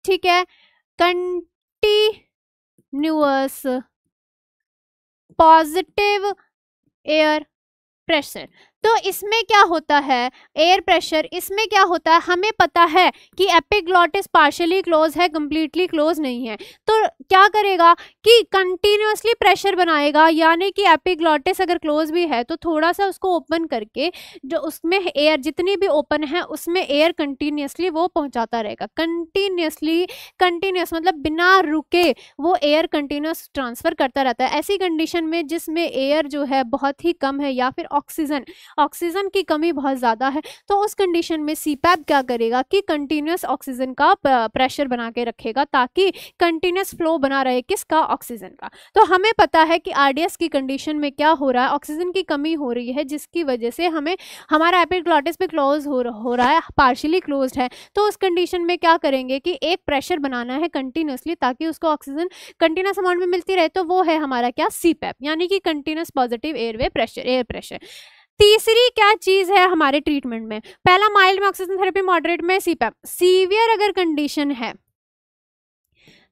ठीक है, कंटिन्यूअस पॉजिटिव एयर प्रेशर। तो इसमें क्या होता है, एयर प्रेशर, इसमें क्या होता है, हमें पता है कि एपिग्लॉटिस पार्शियली क्लोज है, कंप्लीटली क्लोज नहीं है, तो क्या करेगा कि कंटिन्यूअसली प्रेशर बनाएगा, यानी कि एपिग्लॉटिस अगर क्लोज भी है तो थोड़ा सा उसको ओपन करके जो उसमें एयर जितनी भी ओपन है उसमें एयर कंटिन्यूअसली वो पहुंचाता रहेगा। कंटिन्यूअसली, कंटिन्यूअस मतलब बिना रुके वो एयर कंटिन्यूअस ट्रांसफर करता रहता है। ऐसी कंडीशन में जिसमें एयर जो है बहुत ही कम है या फिर ऑक्सीजन की कमी बहुत ज़्यादा है, तो उस कंडीशन में सीपैप क्या करेगा कि कंटिन्यूअस ऑक्सीजन का प्रेशर बना के रखेगा, ताकि कंटिन्यूअस फ्लो बना रहे किसका, ऑक्सीजन का। तो हमें पता है कि आरडीएस की कंडीशन में क्या हो रहा है, ऑक्सीजन की कमी हो रही है, जिसकी वजह से हमें हमारा एपिग्लॉटिस पे क्लोज हो रहा है, पार्शियली क्लोज्ड है। तो उस कंडीशन में क्या करेंगे कि एक प्रेशर बनाना है कंटिन्यूअसली, ताकि उसको ऑक्सीजन कंटिन्यूअस अमाउंट में मिलती रहे, तो वो है हमारा क्या, सीपैप, यानी कि continuous positive airway pressure, air pressure. तीसरी क्या चीज है हमारे ट्रीटमेंट में, पहला माइल्ड में ऑक्सीजन थेरेपी, मॉडरेट में सीपैप। सीवियर अगर कंडीशन है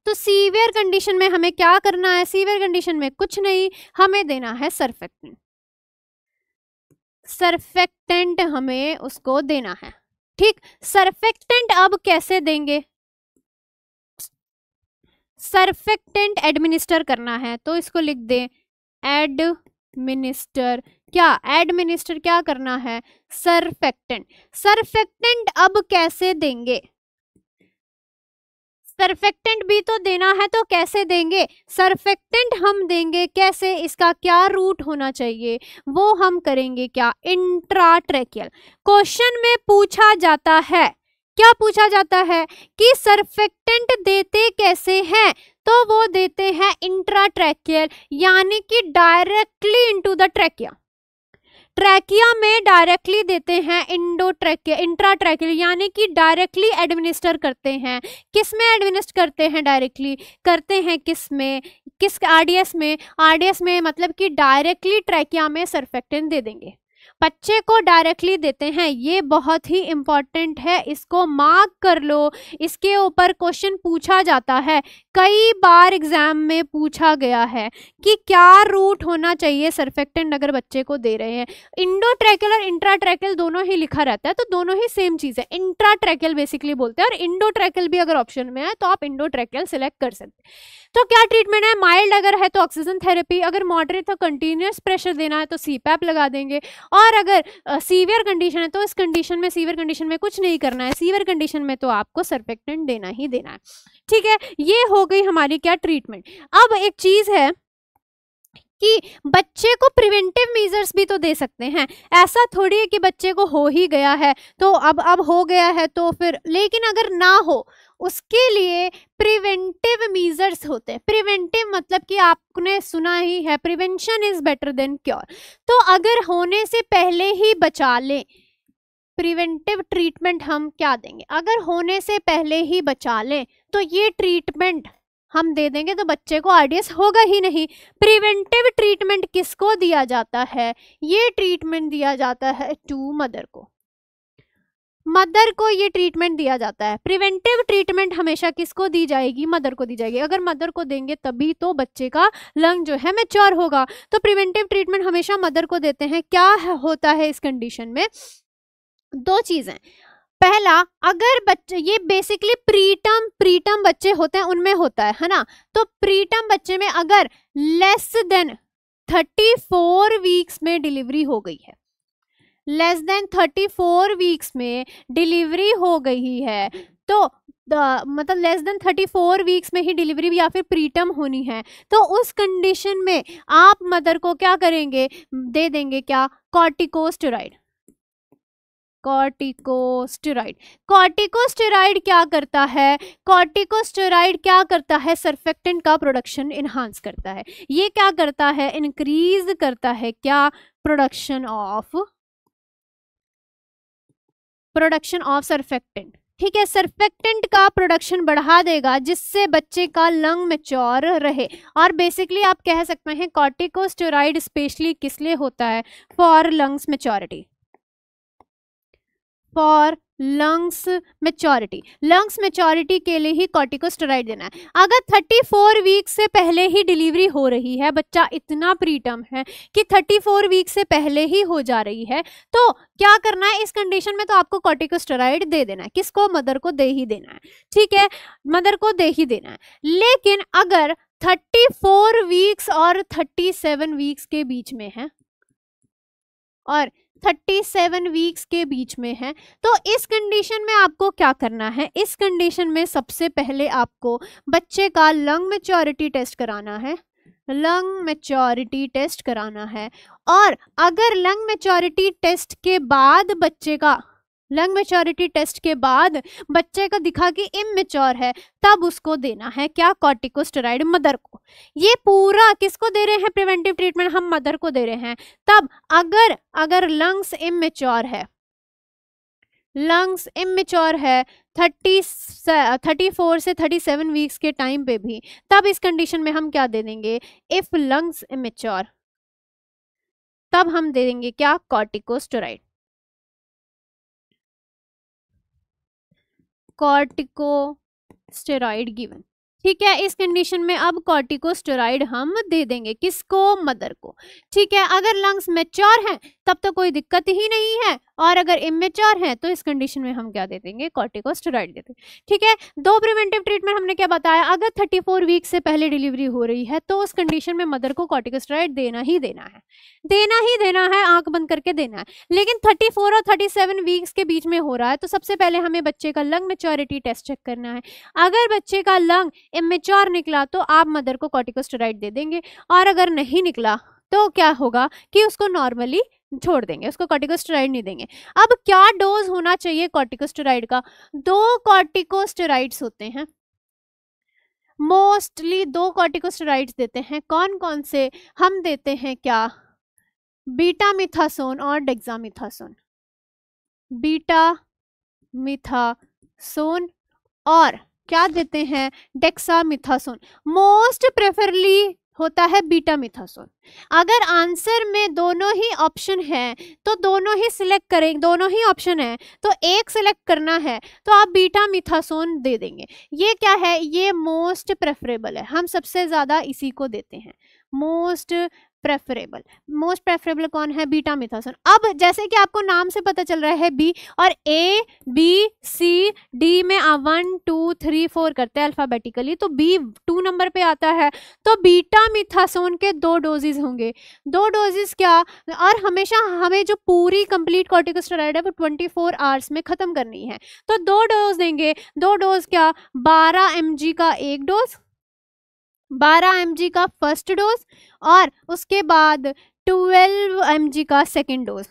तो सीवियर कंडीशन में हमें क्या करना है, सीवियर कंडीशन में कुछ नहीं, हमें देना है सर्फेक्टेंट। सर्फेक्टेंट हमें उसको देना है। ठीक, सर्फेक्टेंट अब कैसे देंगे, सर्फेक्टेंट एडमिनिस्टर करना है, तो इसको लिख दे एडमिनिस्टर, क्या एडमिनिस्टर क्या करना है, सर्फेक्टेंट। सर्फेक्टेंट अब कैसे देंगे, सर्फेक्टेंट भी तो देना है, तो कैसे देंगे, सर्फेक्टेंट हम देंगे कैसे, इसका क्या रूट होना चाहिए, वो हम करेंगे क्या, इंट्राट्रेकियल। क्वेश्चन में पूछा जाता है, क्या पूछा जाता है कि सर्फेक्टेंट देते कैसे हैं, तो वो देते हैं इंट्राट्रेकियल, यानी कि directly into the trachea. Trachea में डायरेक्टली देते हैं, इंट्राट्रैकियल यानी कि डायरेक्टली एडमिनिस्टर करते हैं। किस में एडमिनिस्टर करते हैं, डायरेक्टली करते हैं किस में, किस आरडीएस में, आरडीएस में मतलब कि डायरेक्टली ट्रैकिया में सर्फेक्टेंट दे देंगे, बच्चे को डायरेक्टली देते हैं। ये बहुत ही इंपॉर्टेंट है, इसको मार्क कर लो, इसके ऊपर क्वेश्चन पूछा जाता है, कई बार एग्जाम में पूछा गया है कि क्या रूट होना चाहिए सर्फेक्टेंट अगर बच्चे को दे रहे हैं। इंडोट्रैकियल और इंट्राट्रैकियल दोनों ही लिखा रहता है, तो दोनों ही सेम चीज है, इंट्राट्रैकियल बेसिकली बोलते हैं, और इंडोट्रैकियल भी अगर ऑप्शन में है तो आप इंडोट्रैकियल सिलेक्ट कर सकते। तो क्या ट्रीटमेंट है, माइल्ड अगर है तो ऑक्सीजन थेरेपी, अगर मॉडरेट तो कंटिन्यूअस प्रेशर देना है तो सीपैप लगा देंगे, और अगर सीवियर कंडीशन है तो इस कंडीशन में, सीवियर कंडीशन में कुछ नहीं करना है, सीवियर कंडीशन में तो आपको सर्फेक्टेंट देना ही देना है। ठीक है, ये हो गई हमारी क्या ट्रीटमेंट। अब एक चीज है कि बच्चे को प्रिवेंटिव मेजर्स भी तो दे सकते हैं। ऐसा थोड़ी है कि बच्चे को हो ही गया है तो अब हो गया है तो फिर, लेकिन अगर ना हो उसके लिए प्रिवेंटिव मेजर्स होते हैं। प्रिवेंटिव मतलब कि आपने सुना ही है, prevention is better than cure. तो अगर होने से पहले ही बचा लें, प्रिवेंटिव ट्रीटमेंट हम क्या देंगे, अगर होने से पहले ही बचा लें तो ये ट्रीटमेंट हम दे देंगे तो बच्चे को आरडीएस होगा ही नहीं। प्रिवेंटिव ट्रीटमेंट किसको दिया जाता है, ये ट्रीटमेंट दिया जाता है टू मदर को। मदर को ये ट्रीटमेंट दिया जाता है। प्रिवेंटिव ट्रीटमेंट हमेशा किसको दी जाएगी, मदर को दी जाएगी। अगर मदर को देंगे तभी तो बच्चे का लंग जो है मैच्योर होगा। तो प्रिवेंटिव ट्रीटमेंट हमेशा मदर को देते हैं। क्या होता है इस कंडीशन में, दो चीजें। पहला, अगर बच्चे, ये बेसिकली प्रीटर्म बच्चे होते हैं उनमें होता है ना, तो प्रीटर्म बच्चे में अगर लेस देन 34 वीक्स में डिलीवरी हो गई है, लेस देन 34 वीक्स में डिलीवरी हो गई है, तो मतलब लेस देन 34 वीक्स में ही डिलीवरी या फिर प्रीटर्म होनी है, तो उस कंडीशन में आप मदर को क्या करेंगे, दे देंगे क्या, कॉर्टिकोस्टेरॉइड। कॉर्टिकोस्टेरॉइड, कॉर्टिकोस्टेरॉइड क्या करता है, कॉर्टिकोस्टेरॉइड क्या करता है, सर्फेक्टेंट का प्रोडक्शन इनहांस करता है। ये क्या करता है, इंक्रीज करता है क्या, प्रोडक्शन ऑफ सर्फेक्टेंट। ठीक है, सर्फेक्टेंट का प्रोडक्शन बढ़ा देगा जिससे बच्चे का लंग मैच्योर रहे। और बेसिकली आप कह सकते हैं कॉर्टिकोस्टेरॉइड स्पेशली किस लिए होता है, for lungs maturity, for lungs maturity. Lungs maturity के लिए ही कॉर्टिकोस्टेरॉइड देना है। अगर 34 वीक से पहले ही डिलीवरी हो रही है, बच्चा इतना प्रीटर्म है कि 34 वीक से पहले ही हो जा रही है, तो क्या करना है इस कंडीशन में, तो आपको कॉर्टिकोस्टेरॉइड दे देना है। किसको, मदर को दे ही देना है। ठीक है, मदर को दे ही देना है। लेकिन अगर 34 वीक्स और 37 वीक्स के बीच में है, और 37 वीक्स के बीच में है, तो इस कंडीशन में आपको क्या करना है, इस कंडीशन में सबसे पहले आपको बच्चे का लंग मैच्योरिटी टेस्ट कराना है, लंग मैच्योरिटी टेस्ट कराना है। और अगर लंग मैच्योरिटी टेस्ट के बाद बच्चे का, लंग मैच्योरिटी टेस्ट के बाद बच्चे का दिखा कि इमैच्योर है, तब उसको देना है क्या, कॉर्टिकोस्टेरॉइड मदर को। ये पूरा किसको दे रहे हैं, प्रिवेंटिव ट्रीटमेंट हम मदर को दे रहे हैं। तब अगर लंग्स इमैच्योर है, लंग्स इमैच्योर है 34 से 37 वीक्स के टाइम पे भी, तब इस कंडीशन में हम क्या दे देंगे, इफ लंग्स इमैच्योर, तब हम दे देंगे क्या, कॉर्टिकोस्टेरॉइड। Corticosteroid given. ठीक है, इस कंडीशन में अब कॉर्टिकोस्टेरॉइड हम दे देंगे किसको, मदर को। ठीक है, अगर लंग्स मैच्योर हैं तब तो कोई दिक्कत ही नहीं है, और अगर इमैच्योर हैं तो इस कंडीशन में हम क्या दे देंगे, कॉर्टिकोस्टेरॉइड दे देंगे। ठीक है, दो प्रिवेंटिव ट्रीटमेंट हमने क्या बताया, अगर 34 वीक से पहले डिलीवरी हो रही है तो उस कंडीशन में मदर को कॉर्टिकोस्टेरॉइड देना ही देना है, देना ही देना है, आंख बंद करके देना है। लेकिन 34 और 37 वीक्स के बीच में हो रहा है, तो सबसे पहले हमें बच्चे का लंग मैच्योरिटी टेस्ट चेक करना है। अगर बच्चे का लंग इमैच्योर निकला तो आप मदर को कॉर्टिकोस्टेरॉइड दे देंगे, और अगर नहीं निकला तो क्या होगा कि उसको नॉर्मली छोड़ देंगे, उसको कॉर्टिकोस्टेरॉइड नहीं देंगे। अब क्या डोज होना चाहिए कॉर्टिकोस्टेरॉइड का, 2 कॉर्टिकोस्टेरॉइड्स होते हैं, मोस्टली 2 कॉर्टिकोस्टेरॉइड्स देते हैं। कौन कौन से, हम देते हैं क्या, बीटामिथासोन और डेक्सामिथासोन, बीटामिथासोन और क्या देते हैं, डेक्सामिथासोन। मोस्ट प्रेफरली होता है बीटामिथासोन। अगर आंसर में दोनों ही ऑप्शन है तो दोनों ही सिलेक्ट करें, दोनों ही ऑप्शन है तो एक सिलेक्ट करना है तो आप बीटामिथासोन दे देंगे। ये क्या है, ये मोस्ट प्रेफरेबल है, हम सबसे ज्यादा इसी को देते हैं, मोस्ट प्रेफरेबल कौन है, बीटामिथासोन। अब जैसे कि आपको नाम से पता चल रहा है बी, और ए बी सी डी में 1 2 3 4 करते हैं अल्फाबेटिकली, तो बी 2 नंबर पे आता है, तो बीटामिथासोन के 2 डोजेज होंगे। 2 डोजेज क्या, और हमेशा हमें जो पूरी कंप्लीट कॉर्टिकोस्टेरॉइड है वो 24 आवर्स में खत्म करनी है, तो 2 डोज देंगे। 2 डोज क्या, 12 mg का एक डोज, 12 mg का फर्स्ट डोज और उसके बाद 12 mg का सेकेंड डोज,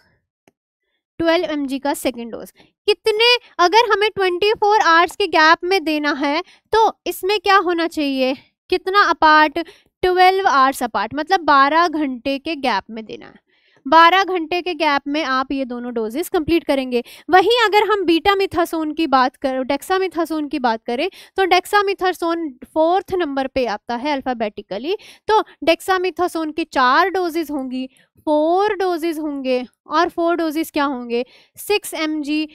12 mg का सेकेंड डोज। कितने, अगर हमें 24 आवर्स के गैप में देना है तो इसमें क्या होना चाहिए, कितना अपार्ट, 12 आवर्स अपार्ट, मतलब 12 घंटे के गैप में देना है। 12 घंटे के गैप में आप ये दोनों डोजेस कंप्लीट करेंगे। वहीं अगर हम बीटामिथासोन की बात करें, डेक्सामिथासोन की बात करें, तो डेक्सामिथासोन 4th नंबर पे आता है अल्फाबेटिकली। तो डेक्सामिथासोन के 4 डोजेस होंगी, 4 डोजेस होंगे, और 4 डोजेस क्या होंगे, 6 mg,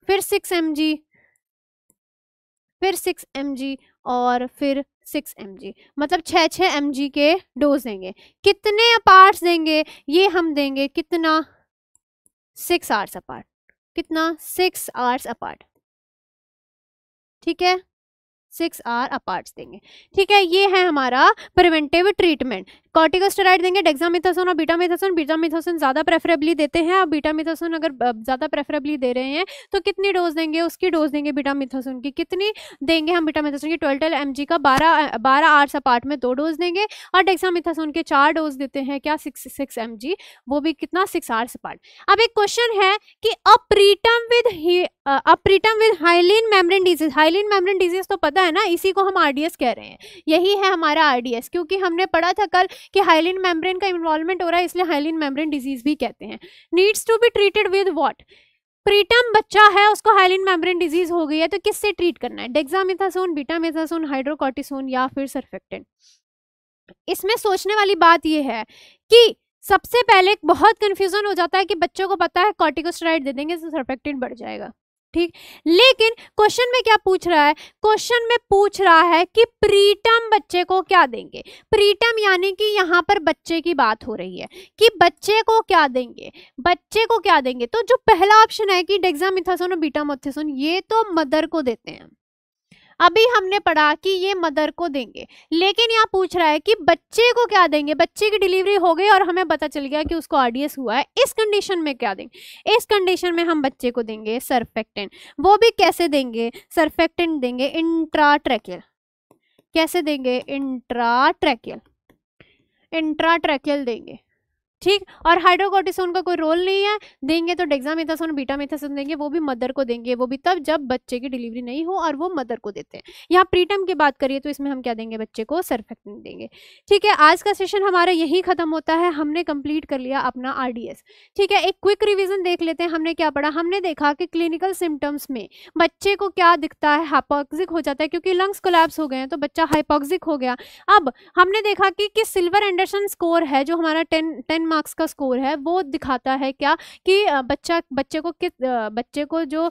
फिर 6 mg, फिर 6 mg और फिर 6 mg, मतलब 6 mg के डोज देंगे। कितने अपार्ट्स देंगे, ये हम देंगे कितना, 6 आवर्स अपार्ट, कितना, 6 आवर्स अपार्ट, ठीक है, 6 आवर अपार्ट्स देंगे। ठीक है, ये है हमारा प्रिवेंटिव ट्रीटमेंट। कॉर्टिकोस्टेरॉइड देंगे, डेक्सामिथासोन और बीटामिथासोन। बीटामिथासोन ज़्यादा प्रेफरेबली देते हैं, आप बीटामिथासोन अगर ज़्यादा प्रेफरेबली दे रहे हैं तो कितनी डोज देंगे, उसकी डोज देंगे बीटामिथासोन की, कितनी देंगे हम बीटामिथासोन की, 12 mg का 12 आवर्स अपार्ट में 2 डोज देंगे, और डेक्सामिथासोन के 4 डोज देते हैं, क्या, 6 mg, वो भी कितना, 6 आवर्स अपार्ट। अब एक क्वेश्चन है कि a preterm with hyaline membrane disease, hyaline membrane disease तो पता है ना, इसी को हम आरडीएस कह रहे हैं, यही है हमारा आरडीएस, क्योंकि हमने पढ़ा था कल कि हाइलिन मेम्ब्रेन का इन्वॉल्वमेंट हो रहा है, इसलिए हाइलिन मेम्ब्रेन डिजीज भी कहते हैं। Needs to be treated with what, preterm बच्चा है, उसको हाइलिन मेम्ब्रेन डिजीज हो गई है, तो किससे ट्रीट करना है, डेक्सामिथासोन, बीटामिथासोन, हाइड्रोकॉर्टिसोन या फिर सर्फेक्टेंट। इसमें सोचने वाली बात यह है कि सबसे पहले बहुत कंफ्यूजन हो जाता है कि बच्चों को पता है कॉर्टिकोस्टेरॉइड दे देंगे तो सर्फेक्टेंट बढ़ जाएगा, ठीक, लेकिन क्वेश्चन में क्या पूछ रहा है, क्वेश्चन में पूछ रहा है कि प्रीटम बच्चे को क्या देंगे। प्रीटम यानी कि यहाँ पर बच्चे की बात हो रही है कि बच्चे को क्या देंगे, बच्चे को क्या देंगे। तो जो पहला ऑप्शन है कि डेक्सामिथासोन और बीटामिथासोन, ये तो मदर को देते हैं, अभी हमने पढ़ा कि ये मदर को देंगे, लेकिन यहाँ पूछ रहा है कि बच्चे को क्या देंगे, बच्चे की डिलीवरी हो गई और हमें पता चल गया कि उसको आरडीएस हुआ है, इस कंडीशन में क्या देंगे। इस कंडीशन में हम बच्चे को देंगे सर्फेक्टेंट। वो भी कैसे देंगे, सर्फेक्टेंट देंगे इंट्राट्रैकियल। कैसे देंगे, इंट्राट्रैकियल, इंट्राट्रैकियल देंगे, ठीक। और हाइड्रोकॉर्टिसोन का कोई रोल नहीं है, देंगे तो डेक्सामिथासोन, बीटामिथासोन देंगे, वो भी मदर को देंगे, वो भी तब जब बच्चे की डिलीवरी नहीं हो, और वो मदर को देते हैं। यहाँ प्रीटम की बात करिए तो इसमें हम क्या देंगे, बच्चे को सर्फेक्टेंट देंगे। ठीक है, आज का सेशन हमारा यही खत्म होता है, हमने कंप्लीट कर लिया अपना आरडीएस। ठीक है, एक क्विक रिविजन देख लेते हैं, हमने क्या पढ़ा। हमने देखा कि क्लिनिकल सिम्टम्स में बच्चे को क्या दिखता है, हाइपोक्सिक हो जाता है, क्योंकि लंग्स कोलैप्स हो गए हैं तो बच्चा हाइपोक्सिक हो गया। अब हमने देखा कि सिल्वर एंडरसन स्कोर है, जो हमारा 10 मार्क्स का स्कोर है, वो दिखाता है क्या कि बच्चे को जो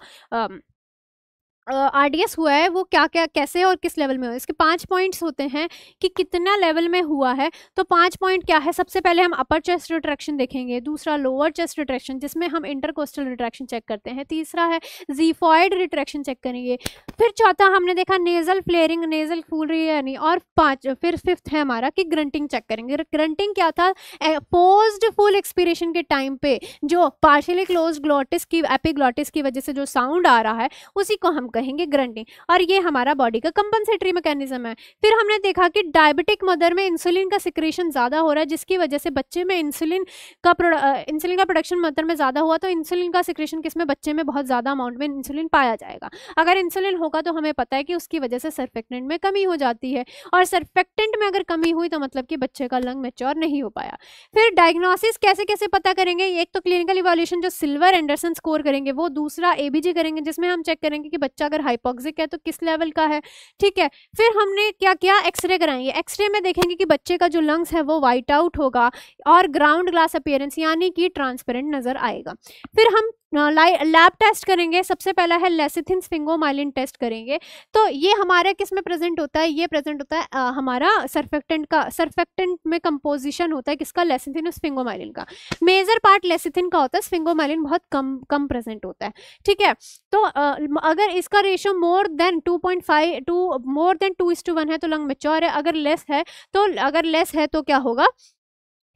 आरडीएस हुआ है वो क्या क्या कैसे और किस लेवल में हुआ है। इसके 5 पॉइंट्स होते हैं कि कितना लेवल में हुआ है। तो 5 पॉइंट क्या है, सबसे पहले हम अपर चेस्ट रिट्रैक्शन देखेंगे, दूसरा लोअर चेस्ट रिट्रैक्शन जिसमें हम इंटरकोस्टल रिट्रैक्शन चेक करते हैं, तीसरा है जीफॉइड रिट्रैक्शन चेक करेंगे, फिर चौथा हमने देखा नेजल फ्लेयरिंग, नेजल फूल रही है यानी, और फिर फिफ्थ है हमारा कि ग्रंटिंग चेक करेंगे। ग्रंटिंग क्या था, पोज्ड फुल एक्सपीरेशन के टाइम पे जो पार्शियली क्लोज्ड ग्लोटिस की एपिग्लोटिस की वजह से जो साउंड आ रहा है उसी को हम कहेंगे ग्रंटिंग, और ये हमारा बॉडी का कंपनसेटरी मैकेनिज्म है। फिर हमने देखा कि डायबिटिक मदर में इंसुलिन का सिक्रेशन ज़्यादा हो रहा है, जिसकी वजह से बच्चे में इंसुलिन का प्रोडक्शन मदर में ज़्यादा हुआ, तो इंसुलिन का सिक्रेशन किसमें, बच्चे में बहुत ज़्यादा अमाउंट में इंसुलिन पाया जाएगा। अगर इंसुलिन होगा तो हमें पता है कि उसकी वजह से सर्फेक्टेंट में कमी हो जाती है, और सर्फेक्टेंट में अगर कमी हुई तो मतलब कि बच्चे का लंग मैच्योर नहीं हो पाया। फिर डायग्नोसिस कैसे कैसे पता करेंगे, एक तो क्लिनिकल इवैल्यूएशन जो सिल्वर एंडरसन स्कोर करेंगे वो, दूसरा एबीजी करेंगे जिसमें हम चेक करेंगे कि बच्चा अगर हाइपोक्सिक है तो किस लेवल का है। ठीक है, फिर हमने क्या किया, एक्सरे कराएंगे। एक्सरे में देखेंगे कि बच्चे का जो लंग्स है वो वाइट आउट होगा और ग्राउंड ग्लास अपीयरेंस यानी कि ट्रांसपेरेंट नजर आएगा। फिर हम लैब टेस्ट करेंगे। सबसे पहला है लेसिथिन स्फिंगोमाइलिन टेस्ट करेंगे। तो ये हमारे किस में प्रेजेंट होता है, ये प्रेजेंट होता है हमारा सर्फेक्टेंट में कंपोजिशन होता है किसका, लेसिथिन और स्फिंगोमाइलिन का। मेजर पार्ट लेसिथिन का होता है, स्फिंगोमाइलिन बहुत कम प्रेजेंट होता है। ठीक है, तो अगर इसका ratio more than 2.5 more than 2:1 है तो लंग मैच्योर है, अगर लेस है तो क्या होगा,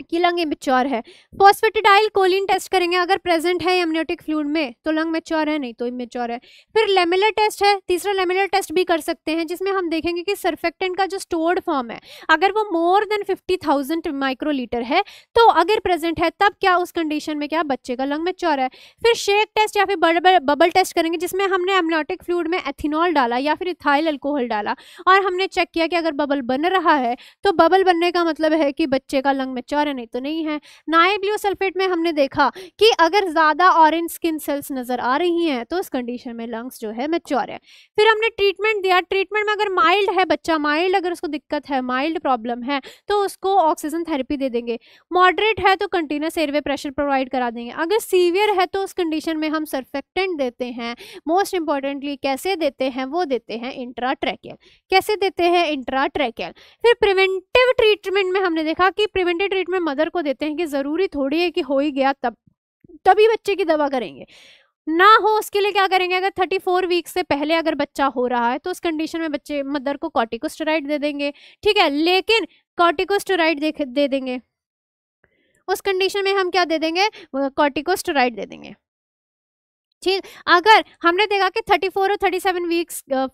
कि लंग इमेच्योर है। फॉस्फेटिडाइल कोलिन टेस्ट करेंगे, अगर प्रेजेंट है एमनियोटिक फ्लूइड में तो लंग मैच्योर है, नहीं तो इमेच्योर है। फिर लेमिलर टेस्ट है, तीसरा लेमिलर टेस्ट भी कर सकते हैं, जिसमें हम देखेंगे कि सर्फेक्टेंट का जो स्टोर्ड फॉर्म है अगर वो मोर देन 50,000 माइक्रोलीटर है तो अगर प्रेजेंट है तब क्या उस कंडीशन में क्या बच्चे का लंग मैच्योर है। फिर शेक टेस्ट या फिर बबल टेस्ट करेंगे, जिसमें हमने एमनियोटिक फ्लूइड में एथिनॉल डाला या फिर इथाइल अल्कोहल डाला और हमने चेक किया कि अगर बबल बन रहा है तो बबल बनने का मतलब है कि बच्चे का लंग मैच्योर है, नहीं तो नहीं है। नाइब्ल्यू सल्फेट में हमने देखा कि अगर ज्यादा ऑरेंज स्किन सेल्स नजर आ रही हैं तो उस कंडीशन में लंग्स जो है मैच्योर है। फिर हमने ट्रीटमेंट दिया, ट्रीटमेंट में अगर माइल्ड है बच्चा, माइल्ड अगर उसको दिक्कत है, माइल्ड प्रॉब्लम है तो उसको ऑक्सीजन थेरेपी दे देंगे। मॉडरेट है तो कंटिन्यूस एयरवे प्रेशर प्रोवाइड करा देंगे। अगर सीवियर है तो उस कंडीशन में हम सर्फेक्टेंट देते हैं। मोस्ट इंपॉर्टेंटली कैसे देते हैं, वो देते हैं इंट्राट्रैकियल। कैसे देते हैं, इंट्राट्रैकियल। फिर प्रिवेंटिव ट्रीटमेंट में हमने देखा कि प्रिवेंटिव ट्रीटमेंट मदर को देते हैं कि जरूरी थोड़ी है कि हो ही गया तभी बच्चे की दवा करेंगे, ना हो उसके लिए क्या करेंगे, अगर 34 वीक से पहले अगर बच्चा हो रहा है तो उस कंडीशन में बच्चे मदर को कॉर्टिकोस्टेरॉइड दे देंगे, ठीक है। लेकिन कॉर्टिकोस्टेरॉइड दे देंगे, उस कंडीशन में हम क्या दे देंगे, कॉर्टिकोस्टेरॉइड दे देंगे, ठीक। अगर हमने देखा कि 34 और 37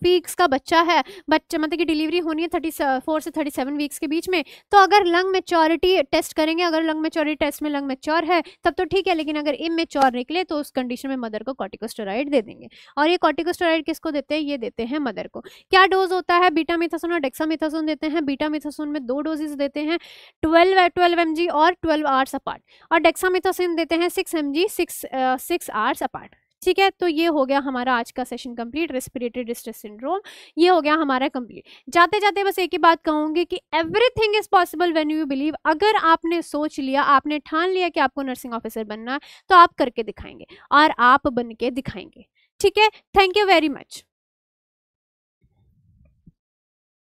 वीक्स का बच्चा है, बच्चा मतलब कि डिलीवरी होनी है 34 से 37 वीक्स के बीच में, तो अगर लंग मैच्योरिटी टेस्ट करेंगे, अगर लंग मैच्योरिटी टेस्ट में लंग मैच्योर है तब तो ठीक है, लेकिन अगर इमेच्योर निकले तो उस कंडीशन में मदर को कॉर्टिकोस्टेरॉइड दे देंगे। और ये कॉर्टिकोस्टेरॉइड किसको देते हैं, ये देते हैं मदर को। क्या डोज होता है, बीटामिथासोन और डेक्सामिथासोन देते हैं। बीटामिथासोन में 2 डोजेस देते हैं, 12 mg और 12 आवर्स अपार्ट, और डेक्सामिथासोन देते हैं 6 mg 6 आवर्स अपार्ट, ठीक है। तो ये हो गया हमारा आज का session complete, respiratory distress syndrome ये हो गया हमारा कंप्लीट। जाते जाते बस एक ही बात कहूंगी कि everything is possible when you believe. अगर आपने सोच लिया, आपने ठान लिया कि आपको नर्सिंग ऑफिसर बनना है तो आप करके दिखाएंगे और आप बन के दिखाएंगे, ठीक है। Thank you very much.